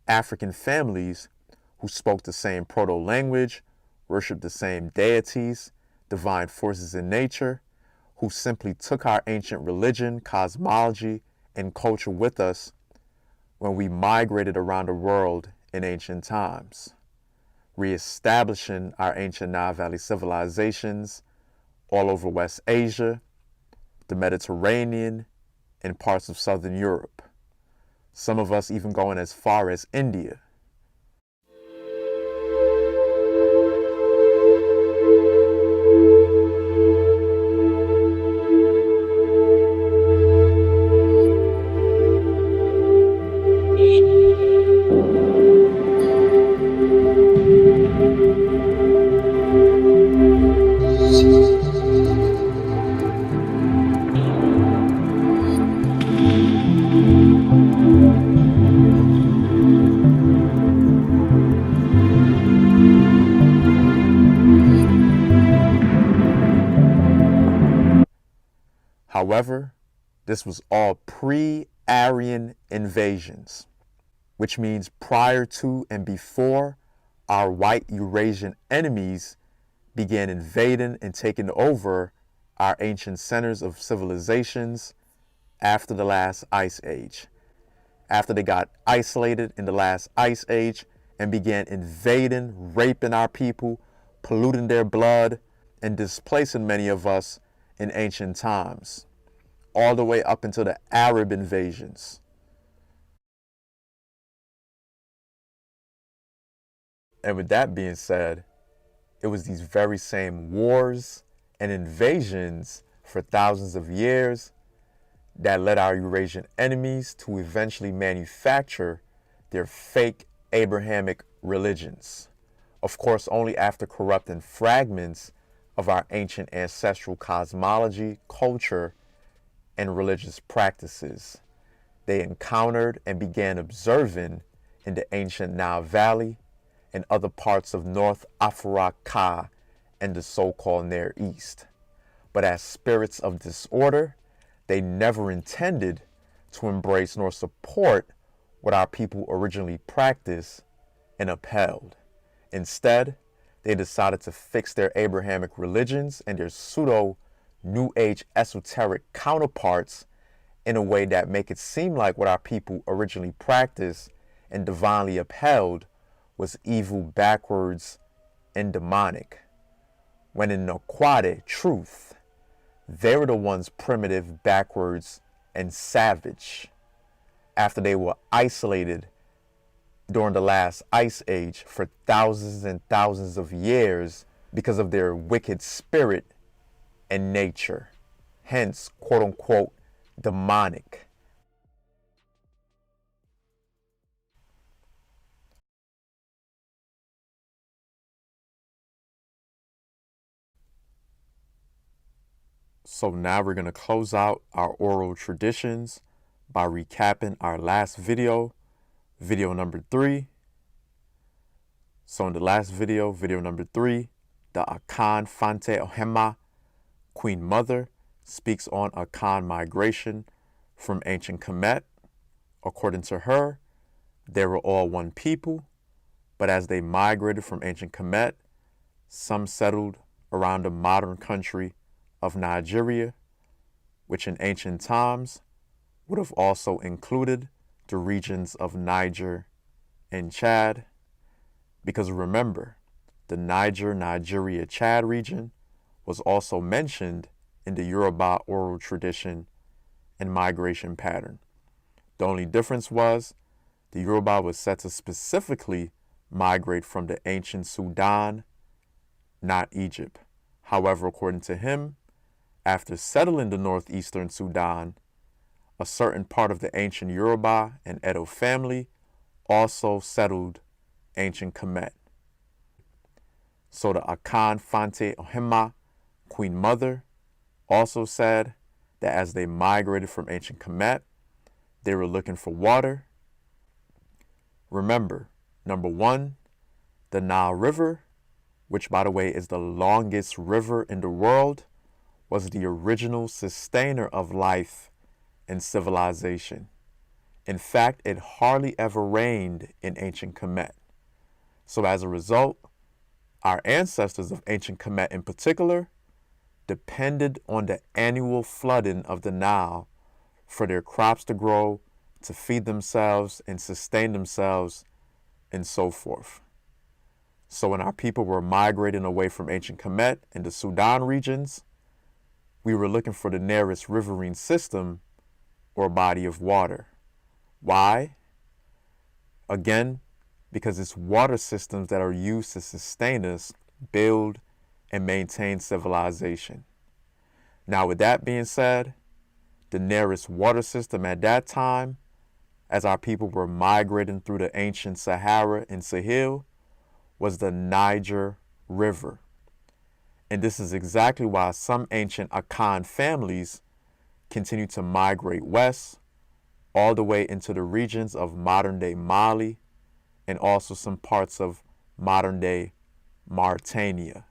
African families who spoke the same proto-language, worshiped the same deities, divine forces in nature, who simply took our ancient religion, cosmology, and culture with us when we migrated around the world in ancient times, reestablishing our ancient Nile Valley civilizations all over West Asia, the Mediterranean, and parts of Southern Europe. Some of us even going as far as India. However, this was all pre-Aryan invasions, which means prior to and before our white Eurasian enemies began invading and taking over our ancient centers of civilizations after the last ice age. After they got isolated in the last ice age and began invading, raping our people, polluting their blood, and displacing many of us in ancient times, all the way up until the Arab invasions. And with that being said, it was these very same wars and invasions for thousands of years that led our Eurasian enemies to eventually manufacture their fake Abrahamic religions. Of course, only after corrupting fragments of our ancient ancestral cosmology, culture, and religious practices they encountered and began observing in the ancient Nile Valley and other parts of North Afuraka and the so-called Near East. But as spirits of disorder, they never intended to embrace nor support what our people originally practiced and upheld. Instead, they decided to fix their Abrahamic religions and their pseudo-New Age esoteric counterparts in a way that make it seem like what our people originally practiced and divinely upheld was evil, backwards, and demonic, when in Nokwade, truth, they were the ones primitive, backwards, and savage after they were isolated during the last ice age for thousands and thousands of years because of their wicked spirit and nature, hence, quote-unquote, demonic. So now we're going to close out our oral traditions by recapping our last video, video number 3. So in the last video, video number 3, the Akan Fante Ohema, Queen Mother, speaks on Akan migration from ancient Kamit. According to her, they were all one people, but as they migrated from ancient Kamit, some settled around the modern country of Nigeria, which in ancient times would have also included the regions of Niger and Chad, because remember, the Nigeria-Chad region was also mentioned in the Yoruba oral tradition and migration pattern. The only difference was the Yoruba was said to specifically migrate from the ancient Sudan, not Egypt. However, according to him, after settling the northeastern Sudan, a certain part of the ancient Yoruba and Edo family also settled ancient Kamit. So the Akan Fante Ohema, Queen Mother, also said that as they migrated from ancient Kamit, they were looking for water. Remember, number 1, the Nile River, which by the way is the longest river in the world, was the original sustainer of life and civilization. In fact, it hardly ever rained in ancient Kamit. So as a result, our ancestors of ancient Kamit in particular depended on the annual flooding of the Nile for their crops to grow, to feed themselves and sustain themselves, and so forth. So when our people were migrating away from ancient Kamit in the Sudan regions, we were looking for the nearest riverine system or body of water. Why? Again, because it's water systems that are used to sustain us, build, and maintain civilization. Now, with that being said, the nearest water system at that time, as our people were migrating through the ancient Sahara and Sahel, was the Niger River. And this is exactly why some ancient Akan families continue to migrate west, all the way into the regions of modern-day Mali, and also some parts of modern-day Mauritania,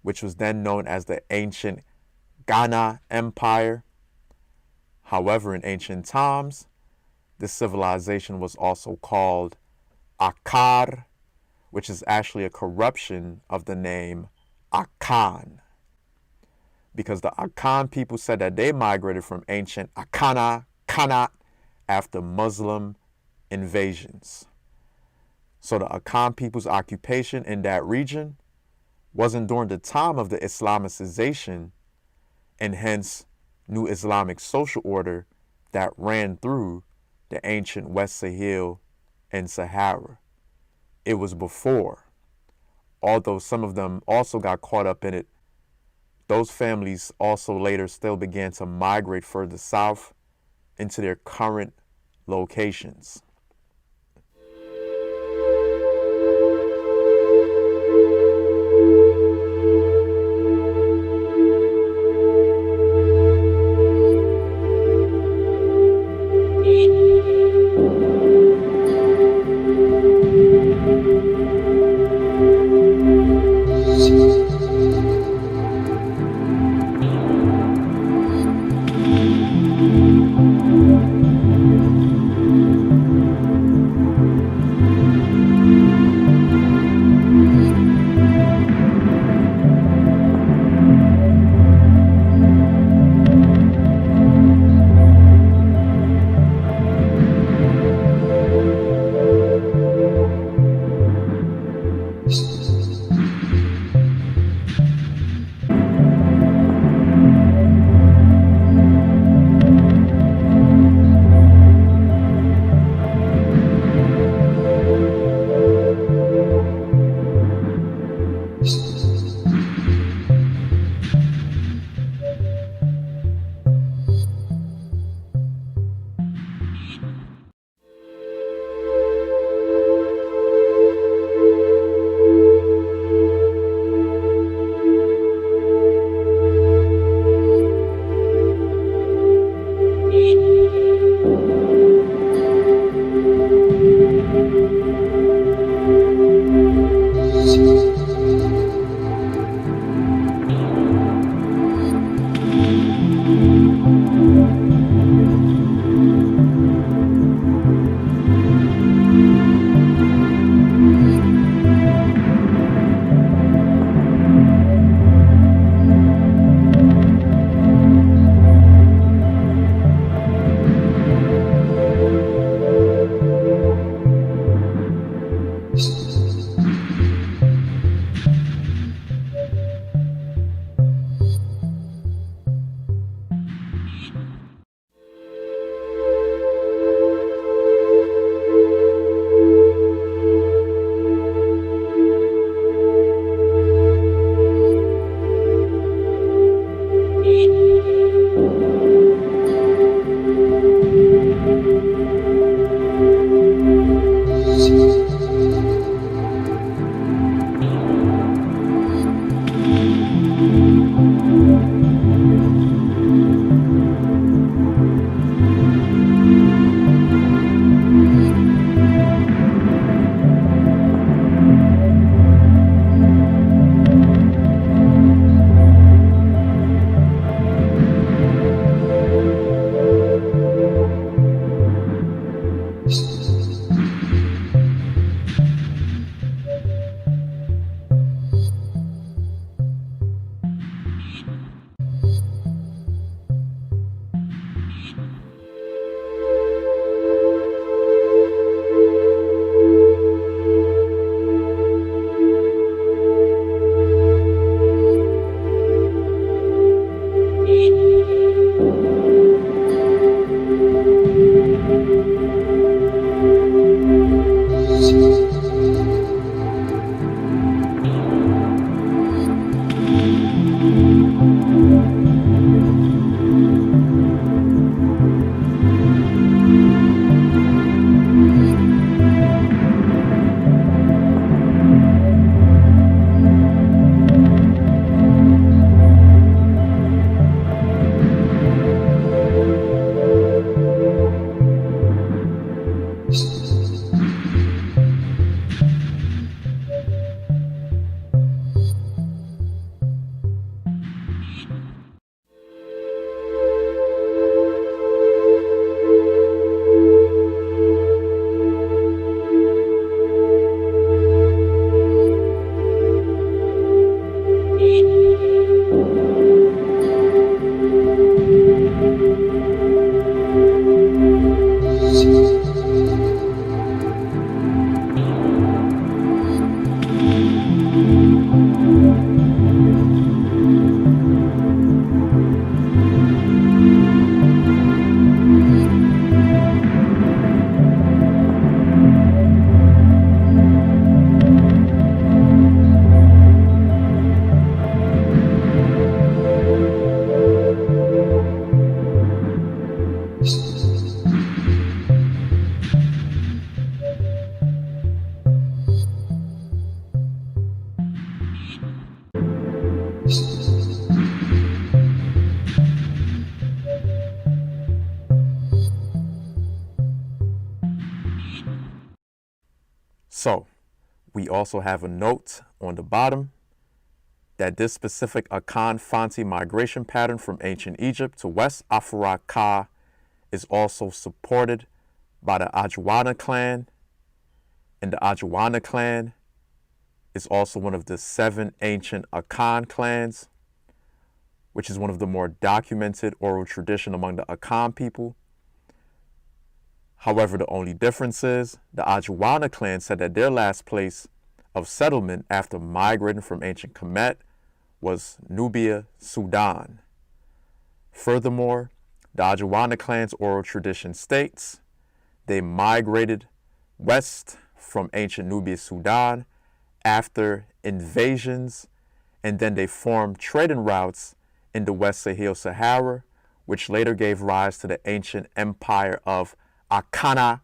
which was then known as the ancient Ghana Empire However, in ancient times, this civilization was also called Akar, which is actually a corruption of the name Akan, because the Akan people said that they migrated from ancient Kanat after Muslim invasions. So the Akan people's occupation in that region wasn't during the time of the Islamicization and hence new Islamic social order that ran through the ancient West Sahel and Sahara. It was before. Although some of them also got caught up in it, those families also later still began to migrate further south into their current locations. So we also have a note on the bottom that this specific Akan Fanti migration pattern from ancient Egypt to West Afuraka is also supported by the Ajuana clan, and the Ajuana clan is also one of the 7 ancient Akan clans, which is one of the more documented oral tradition among the Akan people. However, the only difference is the Ajuana clan said that their last place of settlement after migrating from ancient Kamit was Nubia, Sudan. Furthermore, the Ajuana clan's oral tradition states they migrated west from ancient Nubia, Sudan after invasions, and then they formed trading routes in the West Sahel-Sahara, which later gave rise to the ancient empire of Kana,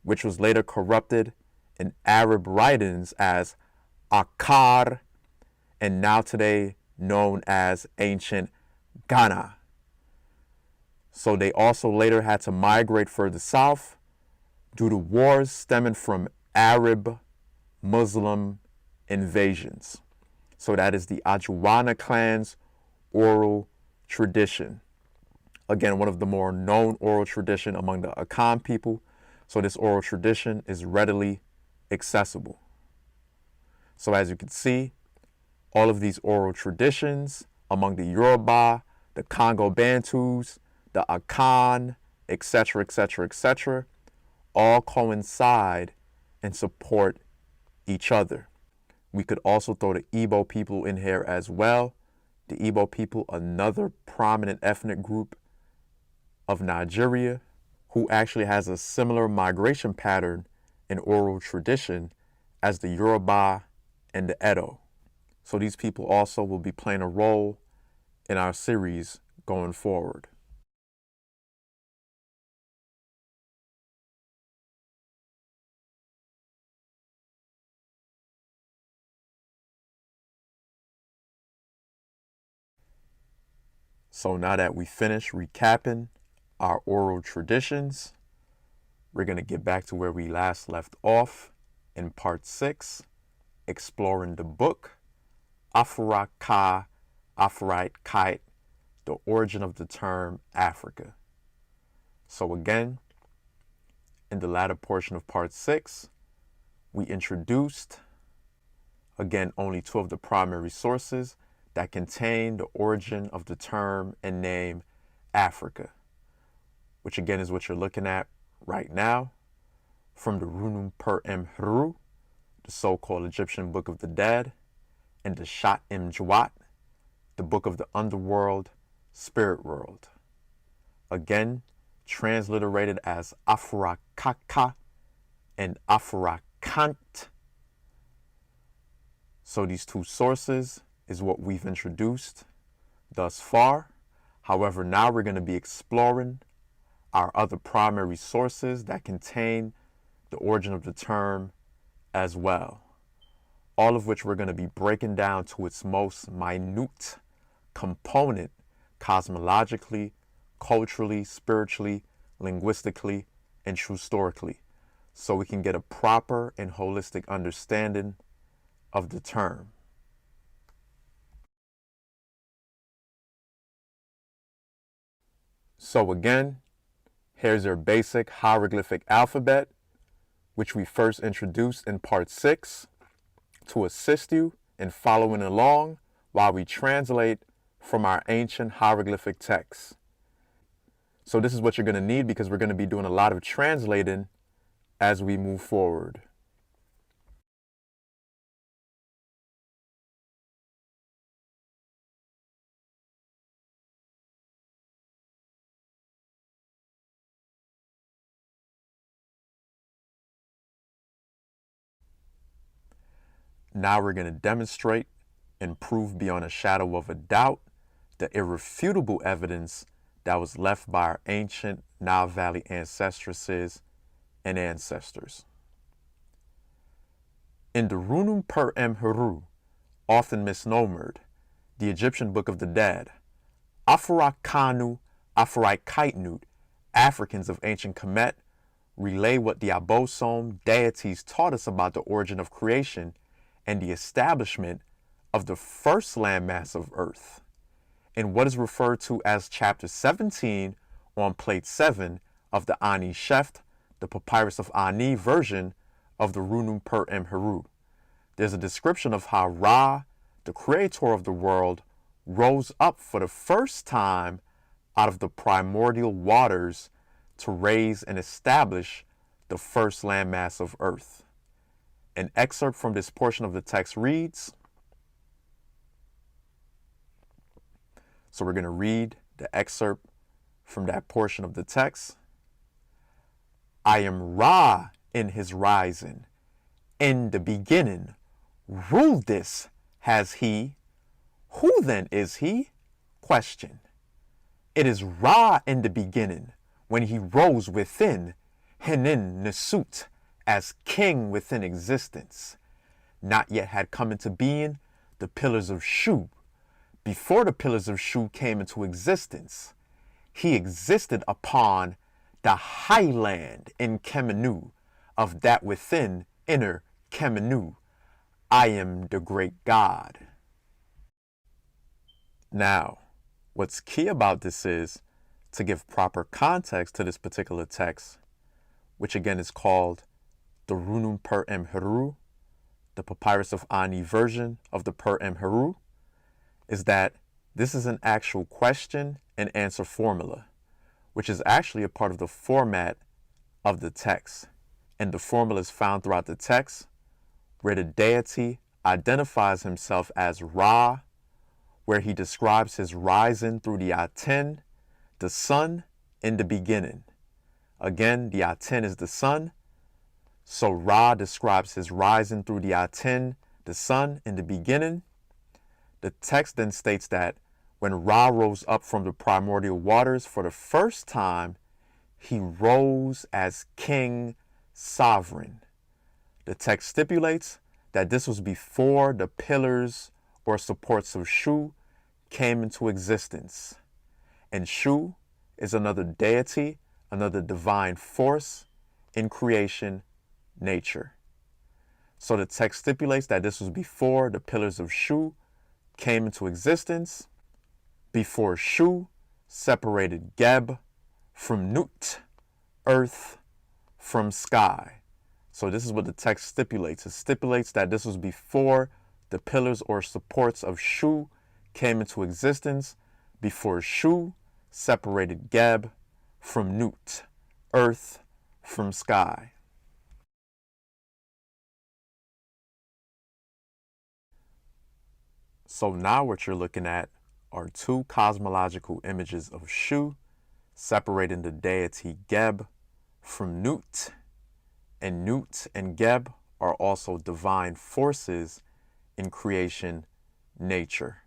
which was later corrupted in Arab writings as Akkar, and now today known as ancient Ghana. So they also later had to migrate further south due to wars stemming from Arab Muslim invasions. So that is the Ajuana clan's oral tradition. Again, one of the more known oral tradition among the Akan people. So this oral tradition is readily accessible. So as you can see, all of these oral traditions among the Yoruba, the Congo Bantus, the Akan, etc., etc., etc., all coincide and support each other. We could also throw the Igbo people in here as well. The Igbo people, another prominent ethnic group of Nigeria, who actually has a similar migration pattern and oral tradition as the Yoruba and the Edo. So these people also will be playing a role in our series going forward. So now that we finished recapping our oral traditions, we're going to get back to where we last left off in part 6, exploring the book Afuraka, Afurakan, the origin of the term Africa. So again, in the latter portion of part 6, we introduced, again, only 2 of the primary sources that contain the origin of the term and name Africa, which again is what you're looking at right now from the Runum Per Emheru, the so-called Egyptian Book of the Dead, and the Shat Im Jwat, the Book of the Underworld, Spirit World. Again, transliterated as Afurakaka and Afurakant. So these 2 sources is what we've introduced thus far. However, now we're going to be exploring our other primary sources that contain the origin of the term as well. All of which we're going to be breaking down to its most minute component cosmologically, culturally, spiritually, linguistically, and historically, so we can get a proper and holistic understanding of the term. So again, here's your basic hieroglyphic alphabet, which we first introduced in part 6 to assist you in following along while we translate from our ancient hieroglyphic texts. So this is what you're going to need because we're going to be doing a lot of translating as we move forward. Now we're going to demonstrate and prove beyond a shadow of a doubt the irrefutable evidence that was left by our ancient Nile Valley ancestresses and ancestors. In the Runum Per Emheru, often misnomered, the Egyptian Book of the Dead, Afurakanu, Afurakaitnut, Africans of ancient Kemet, relay what the Abosom deities taught us about the origin of creation and the establishment of the first landmass of Earth, in what is referred to as Chapter 17 on Plate 7 of the Ani Sheft, the Papyrus of Ani version of the Runum Per Em Heru. There's a description of how Ra, the creator of the world, rose up for the first time out of the primordial waters to raise and establish the first landmass of Earth. An excerpt from this portion of the text reads, so we're going to read the excerpt from that portion of the text. I am Ra in his rising. In the beginning, ruled this has he. Who then is he? Question. It is Ra in the beginning, when he rose within, Henin Nesut, as king within existence. Not yet had come into being the pillars of Shu. Before the pillars of Shu came into existence, he existed upon the highland in Kemenu, of that within inner Kemenu. I am the great God. Now, what's key about this is to give proper context to this particular text, which again is called the Runum Per Em Heru, the Papyrus of Ani version of the Per Em Heru, is that this is an actual question and answer formula, which is actually a part of the format of the text. And the formula is found throughout the text, where the deity identifies himself as Ra, where he describes his rising through the Aten, the sun, in the beginning. Again, the Aten is the sun, so Ra describes his rising through the Aten, the sun, in the beginning. The text then states that when Ra rose up from the primordial waters for the first time, he rose as king sovereign. The text stipulates that this was before the pillars or supports of Shu came into existence. And Shu is another deity, another divine force in creation, nature. So the text stipulates that this was before the pillars of Shu came into existence, before Shu separated Geb from Nut, earth from sky. So this is what the text stipulates. It stipulates that this was before the pillars or supports of Shu came into existence, before Shu separated Geb from Nut, earth from sky. So now what you're looking at are two cosmological images of Shu separating the deity Geb from Nut. And Nut and Geb are also divine forces in creation, nature,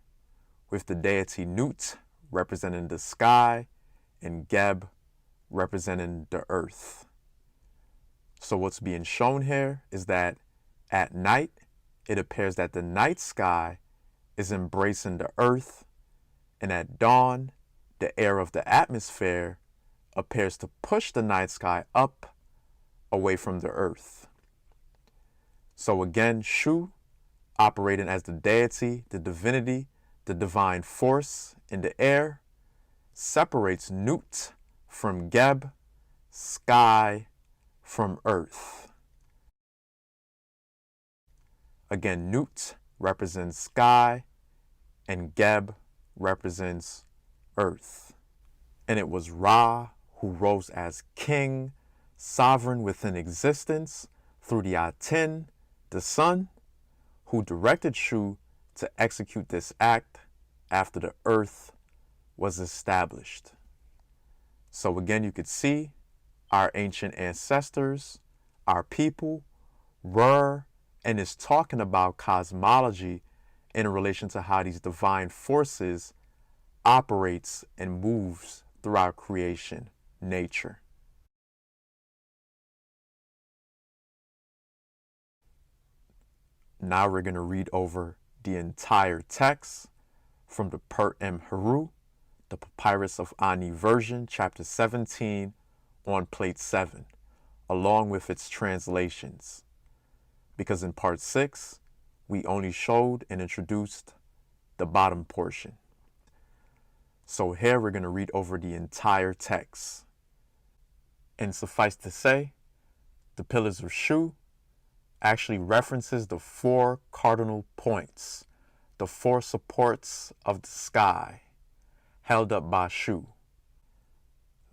with the deity Nut representing the sky and Geb representing the earth. So what's being shown here is that at night, it appears that the night sky is embracing the earth, and at dawn, the air of the atmosphere appears to push the night sky up away from the earth. So again, Shu, operating as the deity, the divinity, the divine force in the air, separates Nut from Geb, sky from earth. Again, Nut represents sky and Geb represents earth. And it was Ra who rose as king, sovereign within existence through the Aten, the sun, who directed Shu to execute this act after the earth was established. So again, you could see our ancient ancestors, our people, were and is talking about cosmology in relation to how these divine forces operates and moves throughout creation, nature. Now we're going to read over the entire text from the Per Em Heru, the Papyrus of Ani version, chapter 17, on plate 7 along with its translations, because in part 6, we only showed and introduced the bottom portion. So here we're going to read over the entire text. And suffice to say, the Pillars of Shu actually references the 4 cardinal points, the 4 supports of the sky, held up by Shu.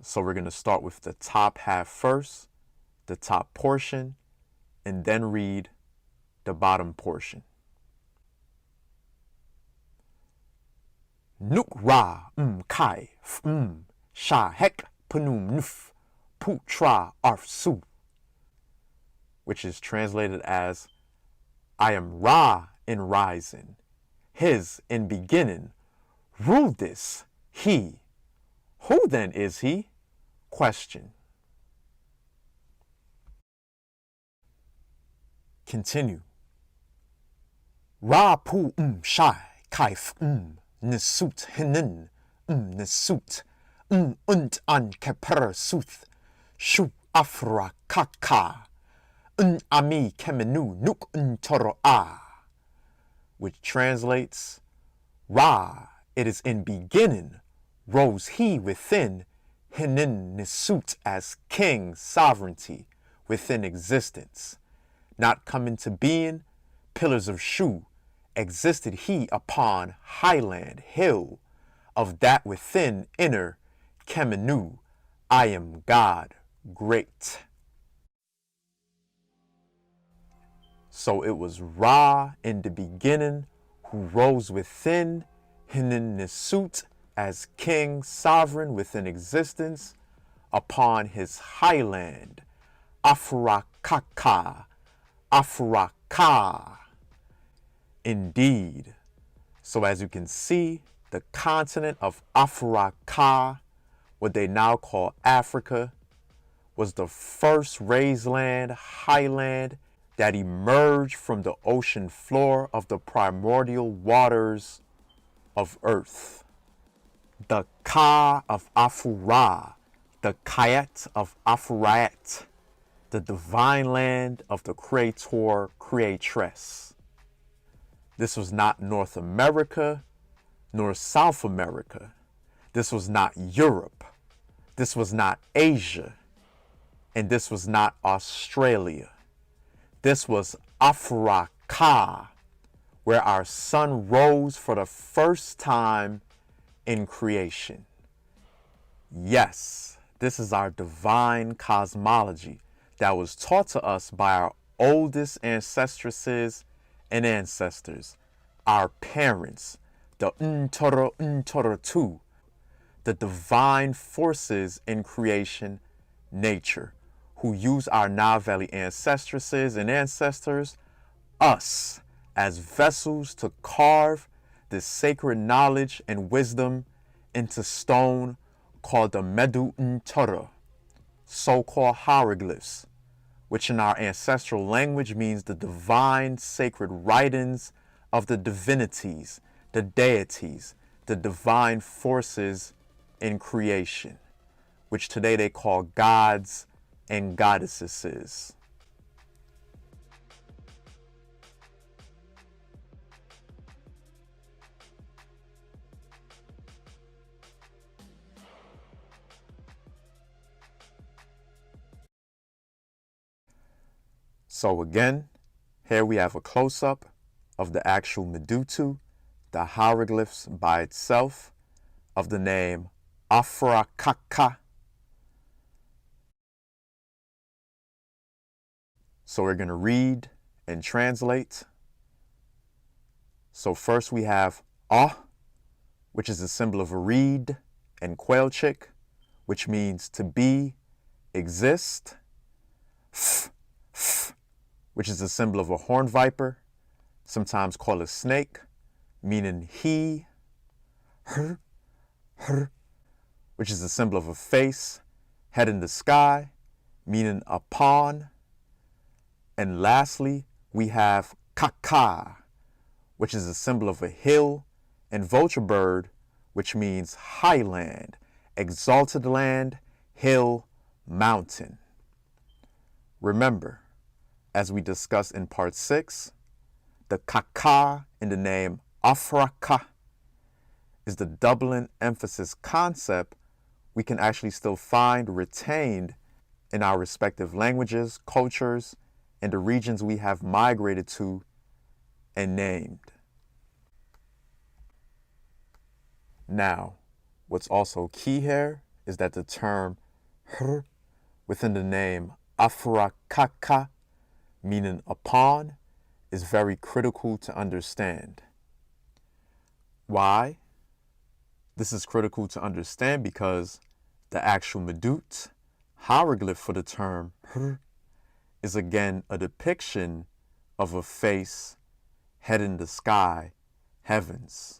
So we're going to start with the top half first, the top portion, and then read the bottom portion. Nuk ra kai sha hek panum nuf putra arfsu, which is translated as, I am Ra in rising, his in beginning, ruled this, he. Who then is he? Question. Continue. Ra pu shai kaif nesut hinin nesut unt an keper suth shu Afuraka ami kemenu nuk toro a, which translates, Ra, it is in beginning, rose he within, hinin nisut as king, sovereignty, within existence. Not come into being, Pillars of Shu, existed he upon highland, hill, of that within inner, Kemenu, I am God, great. So it was Ra in the beginning, who rose within, hinin nisut, as king, sovereign within existence, upon his highland, Afuraka, Afuraka. Indeed. So as you can see, the continent of Afuraka, what they now call Africa, was the first raised land, highland, that emerged from the ocean floor of the primordial waters of earth. The Ka of Afura, the Kayat of Afurat, the divine land of the Creator, Creatress. This was not North America, nor South America. This was not Europe. This was not Asia. And this was not Australia. This was Afuraka, where our sun rose for the first time in creation. Yes, this is our divine cosmology that was taught to us by our oldest ancestresses and ancestors, our parents, the Ntoro the divine forces in creation, nature, who use our Nile Valley ancestresses and ancestors, us, as vessels to carve this sacred knowledge and wisdom into stone called the Medu Ntoro, so-called hieroglyphs, which in our ancestral language means the divine sacred writings of the divinities, the deities, the divine forces in creation, which today they call gods and goddesses. So again, here we have a close-up of the actual Medutu, the hieroglyphs by itself, of the name Afuraka. So we're going to read and translate. So first we have Ah, which is a symbol of a reed and quail chick, which means to be, exist. F, which is a symbol of a horned viper, sometimes called a snake, meaning he. Her, which is a symbol of a face, head in the sky, meaning upon. And lastly, we have Kaka, which is a symbol of a hill, and vulture bird, which means highland, exalted land, hill, mountain. Remember, as we discussed in part 6, the kaka in the name Afuraka is the doubling emphasis concept we can actually still find retained in our respective languages, cultures, and the regions we have migrated to and named. Now, what's also key here is that the term hr within the name Afurakaka, meaning upon, is very critical to understand. Why? This is critical to understand because the actual Medut hieroglyph for the term hr is again a depiction of a face, head in the sky, heavens.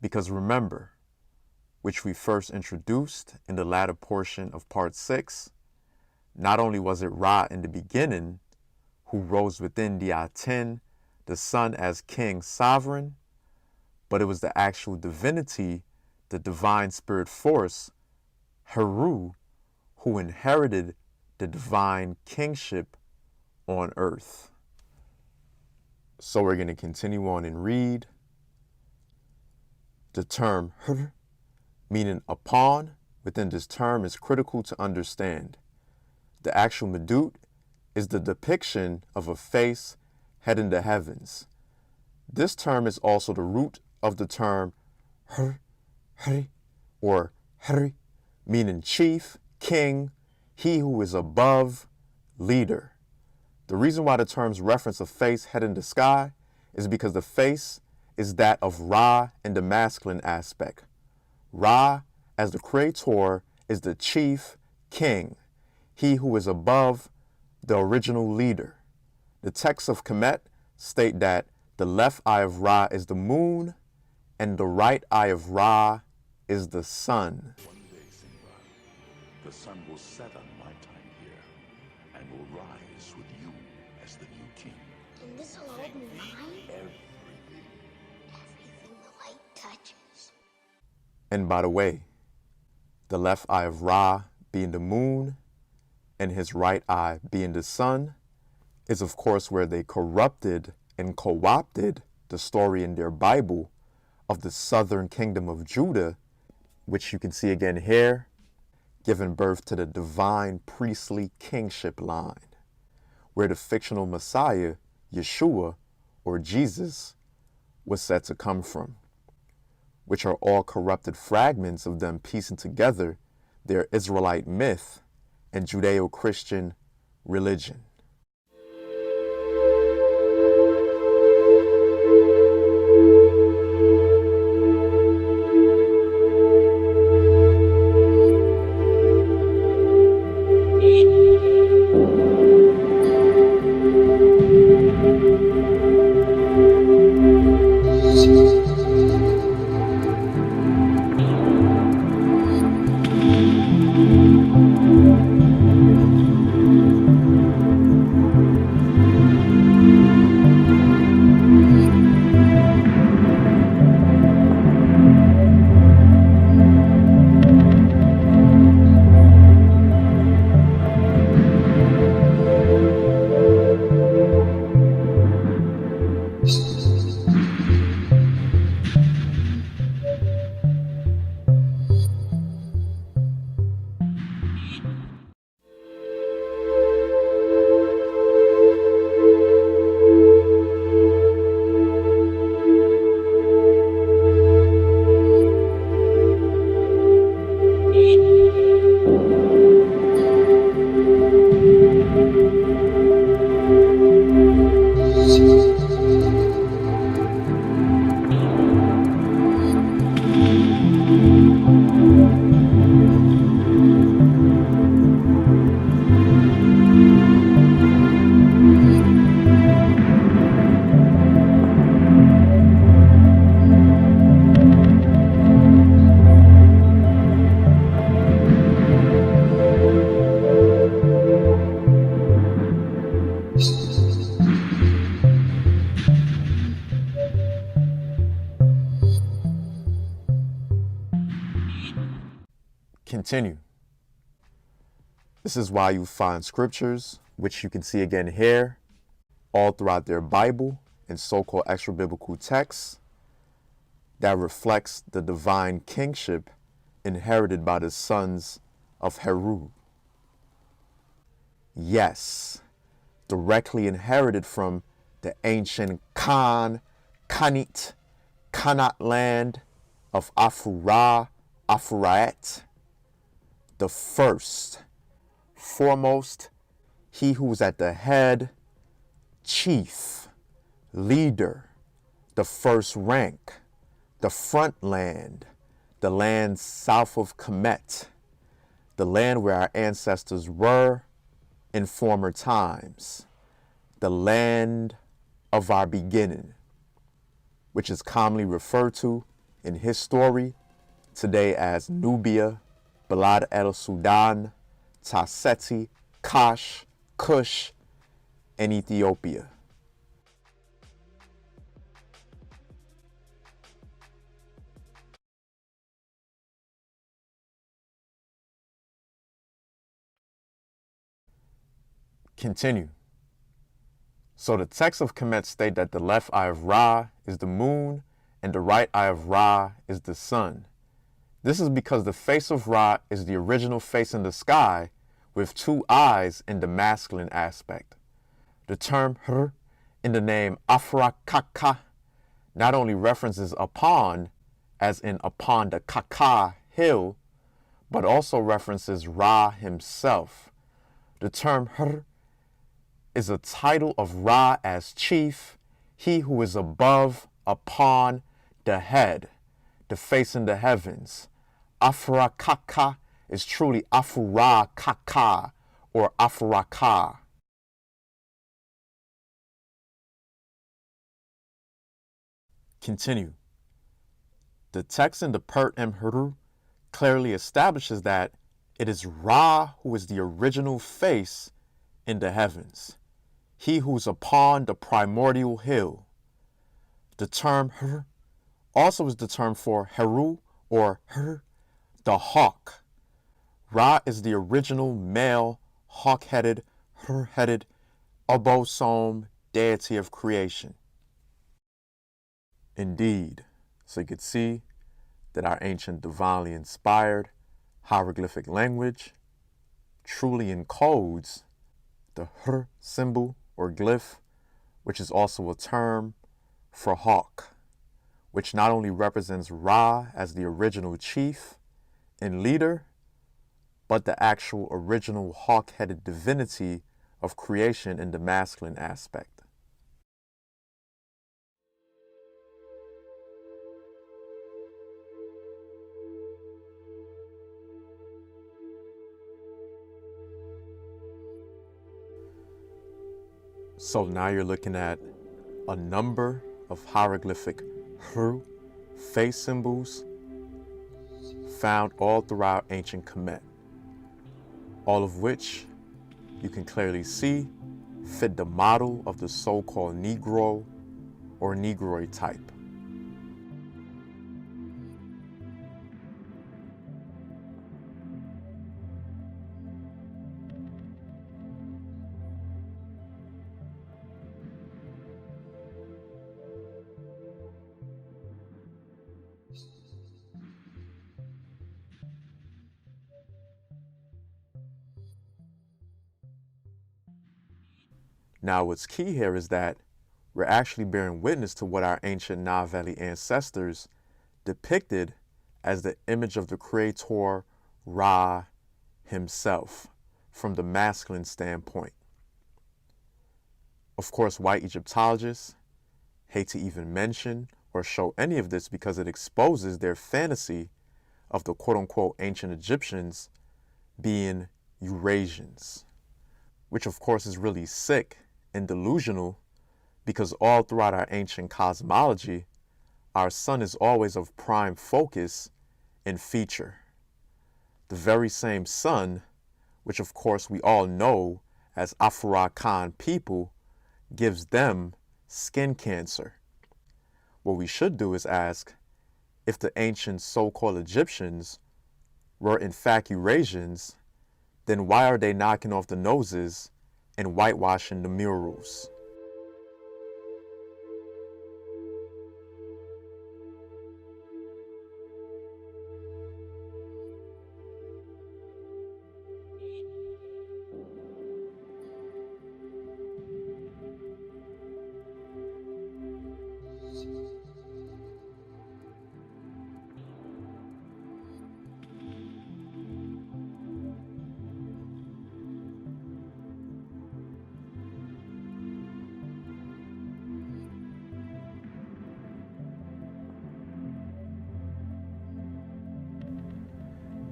Because remember, which we first introduced in the latter portion of part 6, not only was it Ra in the beginning, who rose within the Aten, the sun as king sovereign, but it was the actual divinity, the divine spirit force, Heru, who inherited the divine kingship on earth. So we're going to continue on and read. The term hr, meaning upon, within this term is critical to understand. The actual Medut is the depiction of a face, head in the heavens. This term is also the root of the term hr, or hri, meaning chief, king, he who is above, leader. The reason why the terms reference a face, head in the sky is because the face is that of Ra in the masculine aspect. Ra, as the creator, is the chief, king, he who is above, the original leader. The texts of Kamit state that the left eye of Ra is the moon and the right eye of Ra is the sun. One day, Simba, the sun will set on my time here and will rise with you as the new king. And this will all be mine? Everything. Everything the light touches. And by the way, the left eye of Ra being the moon and his right eye being the sun is of course where they corrupted and co-opted the story in their Bible of the southern kingdom of Judah, which you can see again here, giving birth to the divine priestly kingship line, where the fictional Messiah, Yeshua, or Jesus, was said to come from, which are all corrupted fragments of them piecing together their Israelite myth and Judeo-Christian religion. Continue. This is why you find scriptures, which you can see again here, all throughout their Bible and so-called extra-biblical texts, that reflects the divine kingship inherited by the sons of Heru. Yes, directly inherited from the ancient Kamit, land of Afurakan, the first, foremost, he who was at the head, chief, leader, the first rank, the front land, the land south of Kamit, the land where our ancestors were in former times, the land of our beginning, which is commonly referred to in history today as Nubia, Balad el Sudan, Taseti, Kash, Kush, and Ethiopia. Continue. So the text of Kemet state that the left eye of Ra is the moon and the right eye of Ra is the sun. This is because the face of Ra is the original face in the sky with two eyes in the masculine aspect. The term Hr in the name Afuraka not only references upon, as in upon the Kaka hill, but also references Ra himself. The term Hr is a title of Ra as chief, he who is above, upon, the head, the face in the heavens. Afuraka is truly Afuraka or Afuraka. Continue. The text in the Pert Mhuru clearly establishes that it is Ra who is the original face in the heavens, he who's upon the primordial hill. The term Hr also is the term for Heru or Hr, the hawk. Ra is the original male, hawk-headed, Hr-headed, obosome deity of creation. Indeed, so you could see that our ancient divinely inspired hieroglyphic language truly encodes the Hr symbol or glyph, which is also a term for hawk, which not only represents Ra as the original chief and leader, but the actual original hawk-headed divinity of creation in the masculine aspect. So now you're looking at a number of hieroglyphic Hr face symbols found all throughout ancient Kemet, all of which you can clearly see fit the model of the so-called Negro or Negroid type. Now, what's key here is that we're actually bearing witness to what our ancient Nile Valley ancestors depicted as the image of the creator Ra himself from the masculine standpoint. Of course, white Egyptologists hate to even mention or show any of this because it exposes their fantasy of the quote-unquote ancient Egyptians being Eurasians, which of course is really sick and delusional because all throughout our ancient cosmology, our sun is always of prime focus and feature. The very same sun, which of course we all know as Afurakan people, gives them skin cancer. What we should do is ask if the ancient so-called Egyptians were in fact Eurasians, then why are they knocking off the noses and whitewashing the murals?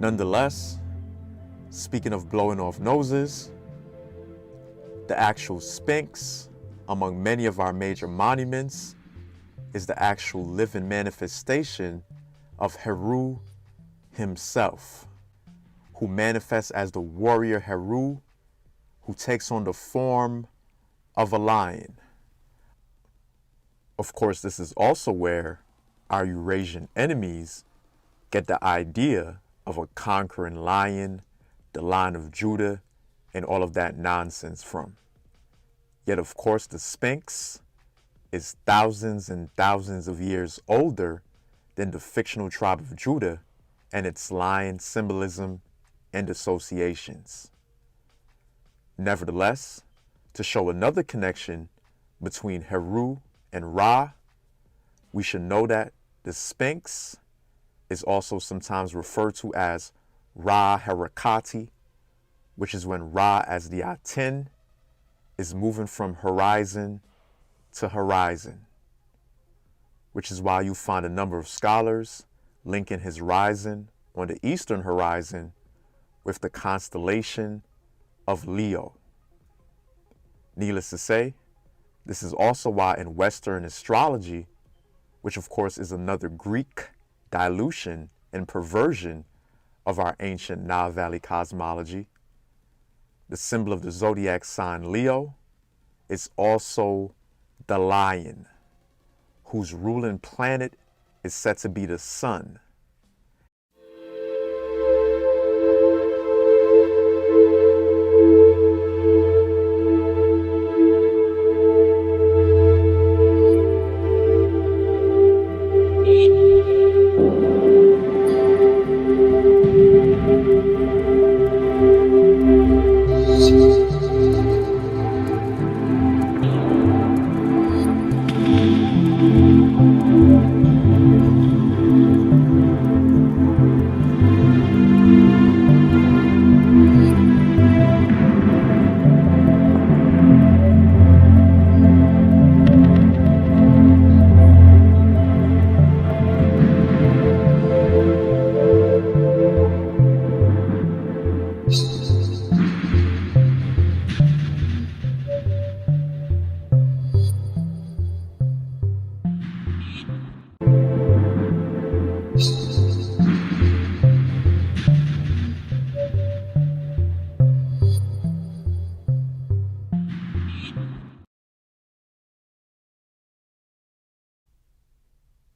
Nonetheless, speaking of blowing off noses, the actual Sphinx, among many of our major monuments, is the actual living manifestation of Heru himself, who manifests as the warrior Heru, who takes on the form of a lion. Of course, this is also where our Eurasian enemies get the idea of a conquering lion, the Lion of Judah, and all of that nonsense from. Yet, of course, the Sphinx is thousands and thousands of years older than the fictional tribe of Judah and its lion symbolism and associations. Nevertheless, to show another connection between Heru and Ra, we should know that the Sphinx is also sometimes referred to as Ra Harakati, which is when Ra as the Aten is moving from horizon to horizon, which is why you find a number of scholars linking his rising on the eastern horizon with the constellation of Leo. Needless to say, this is also why in Western astrology, which of course is another Greek dilution and perversion of our ancient Nile Valley cosmology, the symbol of the zodiac sign Leo is also the lion, whose ruling planet is said to be the sun.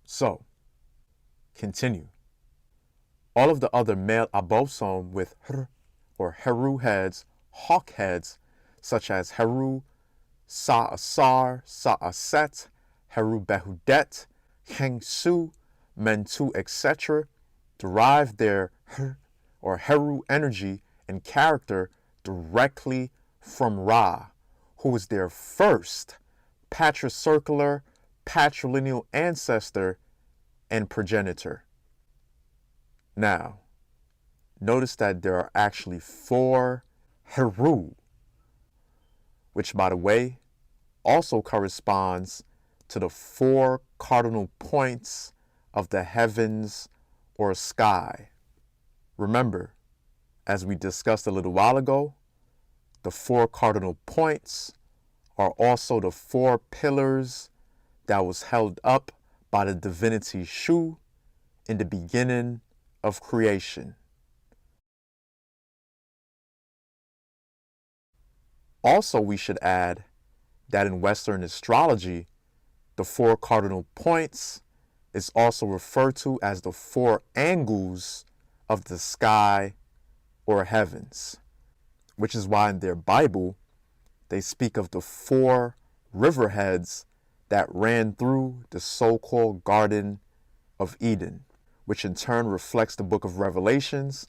So, continue. All of the other male abosom with hr or Heru heads, hawk heads, such as Heru Sa-Asar, Sa-Aset, Heru Behudet, Hengsu, Mentu, etc., derive their hr or Heru energy and character directly from Ra, who is their first patricircular, patrilineal ancestor and progenitor. Now, notice that there are actually 4 Heru, which, by the way, also corresponds to the 4 cardinal points of the heavens or sky. Remember, as we discussed a little while ago, the 4 cardinal points are also the 4 pillars that was held up by the divinity Shu in the beginning of creation. Also, we should add that in Western astrology, the 4 cardinal points is also referred to as the 4 angles of the sky or heavens, which is why in their Bible, they speak of the 4 riverheads that ran through the so-called Garden of Eden, which in turn reflects the book of Revelations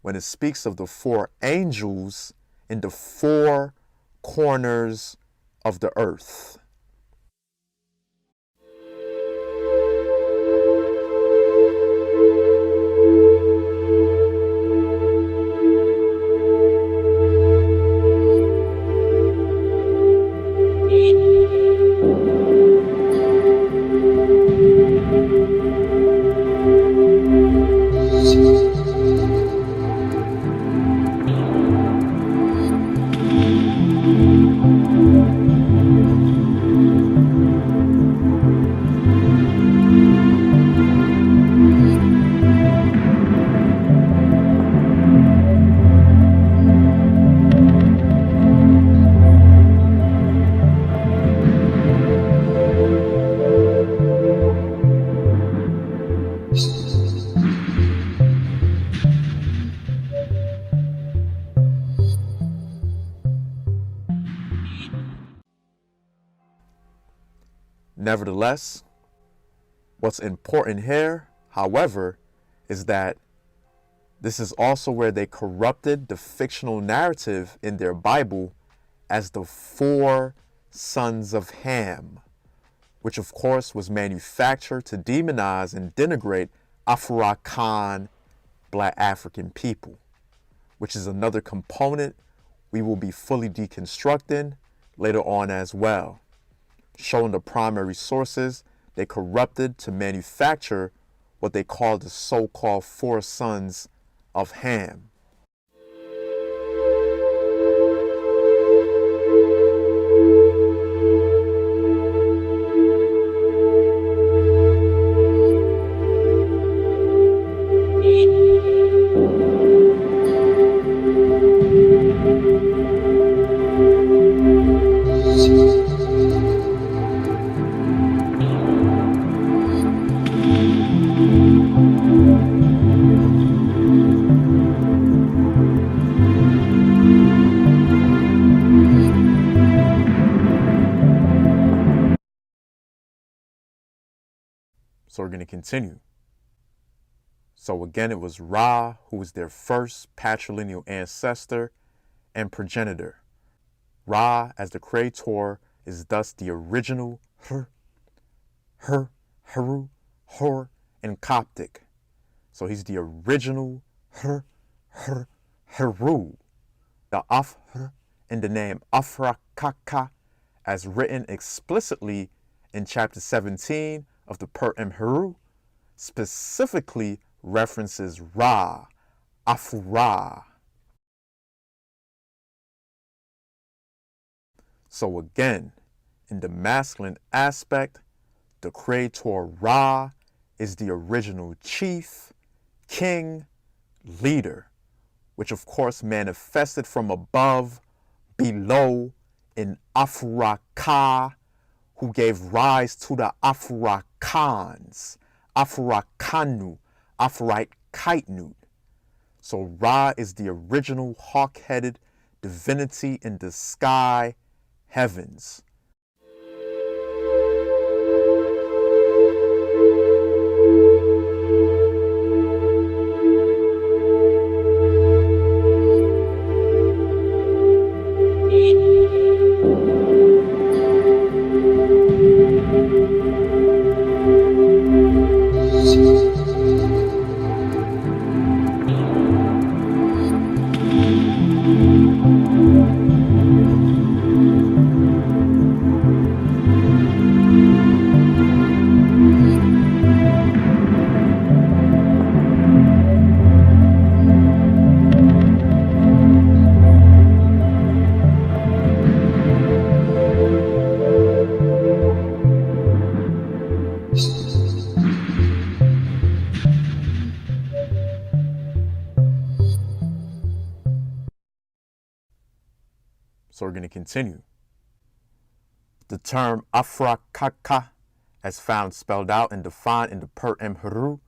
when it speaks of the 4 angels in the 4 corners of the earth. Nevertheless, what's important here, however, is that this is also where they corrupted the fictional narrative in their Bible as the 4 sons of Ham, which of course was manufactured to demonize and denigrate Afurakan, Black African people, which is another component we will be fully deconstructing later on as well, showing the primary sources they corrupted to manufacture what they call the so-called 4 sons of Ham. So we're going to continue. So again, it was Ra who was their first patrilineal ancestor and progenitor. Ra, as the creator, is thus the original Heru, Hor in Coptic. So he's the original Heru, the Afr in the name Afuraka, as written explicitly in chapter 17 of the Heru, specifically references Ra, Afura. So again, in the masculine aspect, the creator Ra is the original chief, king, leader, which of course manifested from above, below, in Afuraka, who gave rise to the Afurakans, Afurakanu, Afurite Kaitnut. So Ra is the original hawk-headed divinity in the sky heavens. So we're going to continue. The term Afrakaka, as found spelled out and defined in the Heru,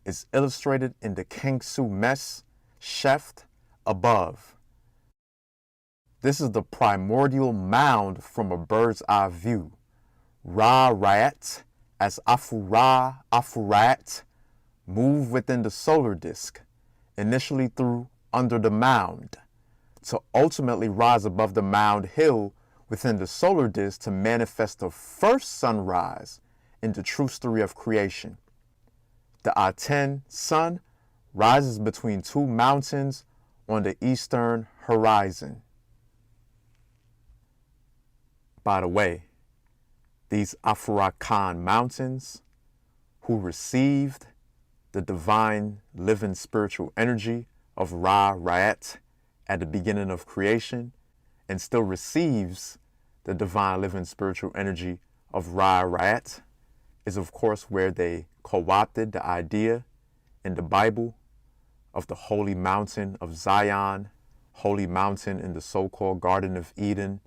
is illustrated in the Kingsu Mes Sheft above. This is the primordial mound from a bird's eye view. Ra-Rat, as Afurat, move within the solar disk, initially through under the mound, to ultimately rise above the mound hill within the solar disk to manifest the first sunrise in the true story of creation. The Aten sun rises between two mountains on the eastern horizon. By the way, these Afurakan mountains, who received the divine living spiritual energy of Ra-Rat at the beginning of creation, and still receives the divine living spiritual energy of Ra-Rat, is of course where they co-opted the idea in the Bible of the holy mountain of Zion, holy mountain in the so-called Garden of Eden,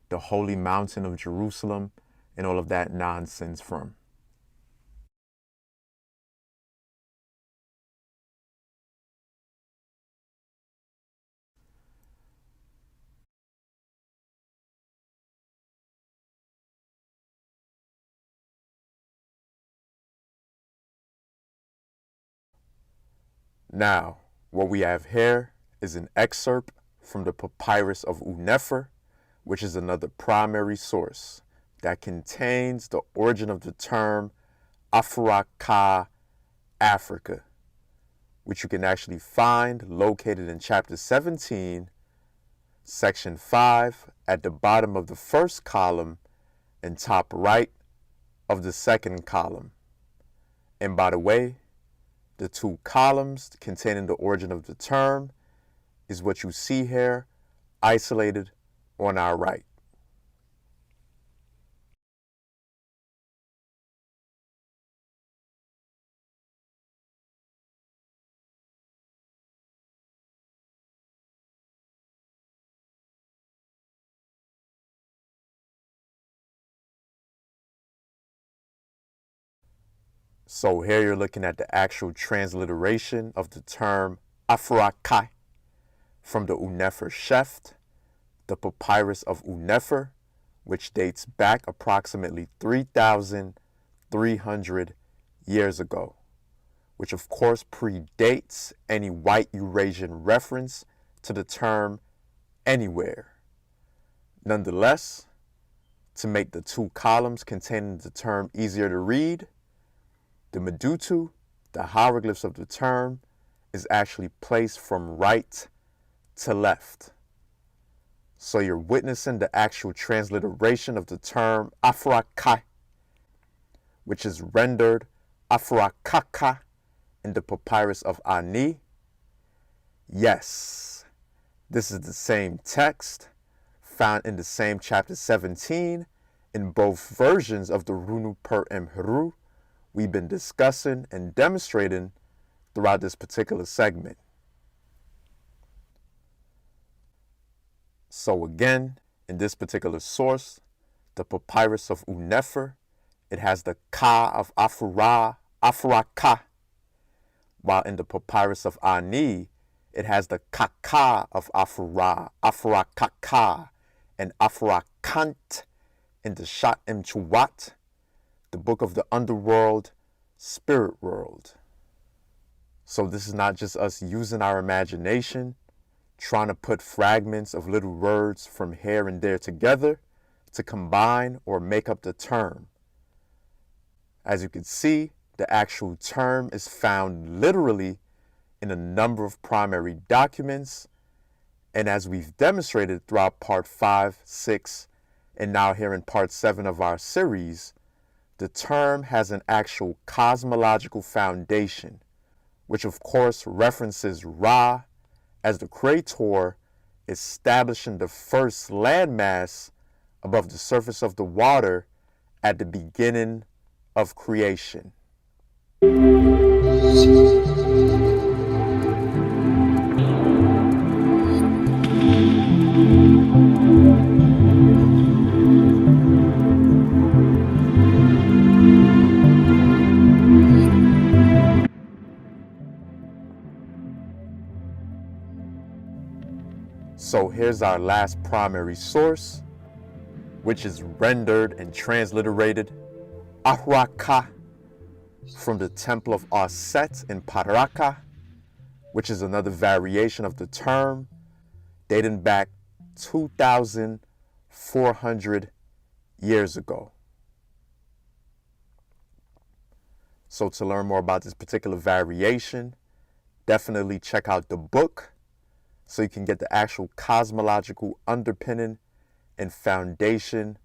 the holy mountain of Jerusalem, and all of that nonsense from. Now, what we have here is an excerpt from the Papyrus of Unefer, which is another primary source that contains the origin of the term Afuraka, Africa, which you can actually find located in chapter 17, section 5, at the bottom of the first column and top right of the second column. And by the way, the two columns containing the origin of the term is what you see here, isolated on our right. So here you're looking at the actual transliteration of the term Afuraka from the Unefer Sheft, the Papyrus of Unefer, which dates back approximately 3,300 years ago, which of course predates any white Eurasian reference to the term anywhere. Nonetheless, to make the two columns containing the term easier to read, the Medutu, the hieroglyphs of the term, is actually placed from right to left. So you're witnessing the actual transliteration of the term Afuraka, which is rendered Afurakaka in the Papyrus of Ani. Yes, this is the same text found in the same chapter 17 in both versions of the Runu Per Emheru we've been discussing and demonstrating throughout this particular segment. So again, in this particular source, the Papyrus of Unefer, it has the Ka of Afuraka, while in the Papyrus of Ani, it has the Kaka of Afurakaka, and Afurakant in the Shat Mchuwat, the book of the underworld, spirit world. So this is not just us using our imagination, trying to put fragments of little words from here and there together to combine or make up the term. As you can see, the actual term is found literally in a number of primary documents, and as we've demonstrated throughout part 5, 6, and now here in part 7 of our series, the term has an actual cosmological foundation, which of course references Ra as the creator establishing the first landmass above the surface of the water at the beginning of creation. here's our last primary source, which is rendered and transliterated Afuraka from the Temple of Aset in Afuraka, which is another variation of the term dating back 2,400 years ago. So to learn more about this particular variation, definitely check out the book so you can get the actual cosmological underpinning and foundation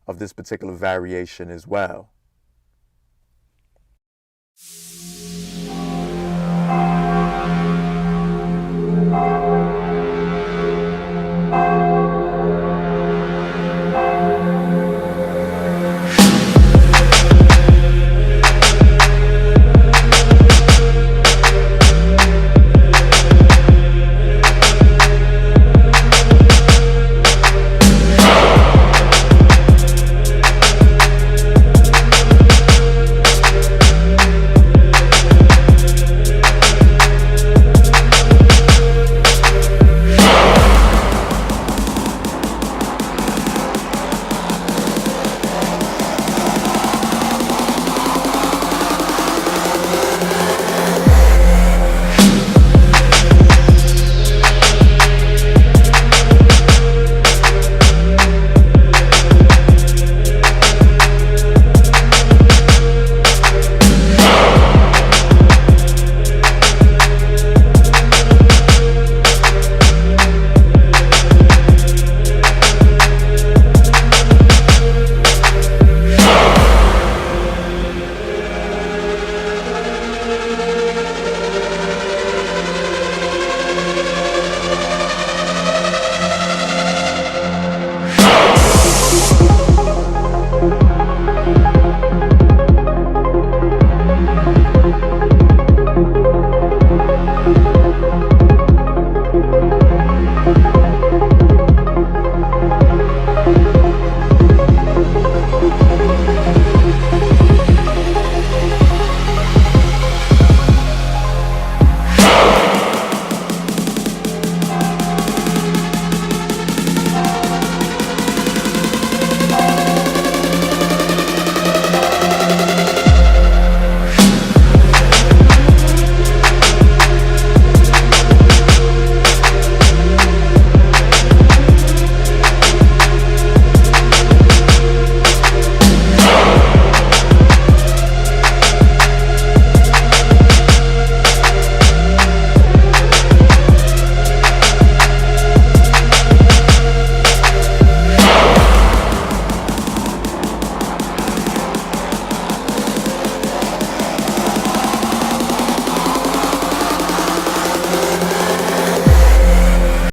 of this particular variation as well.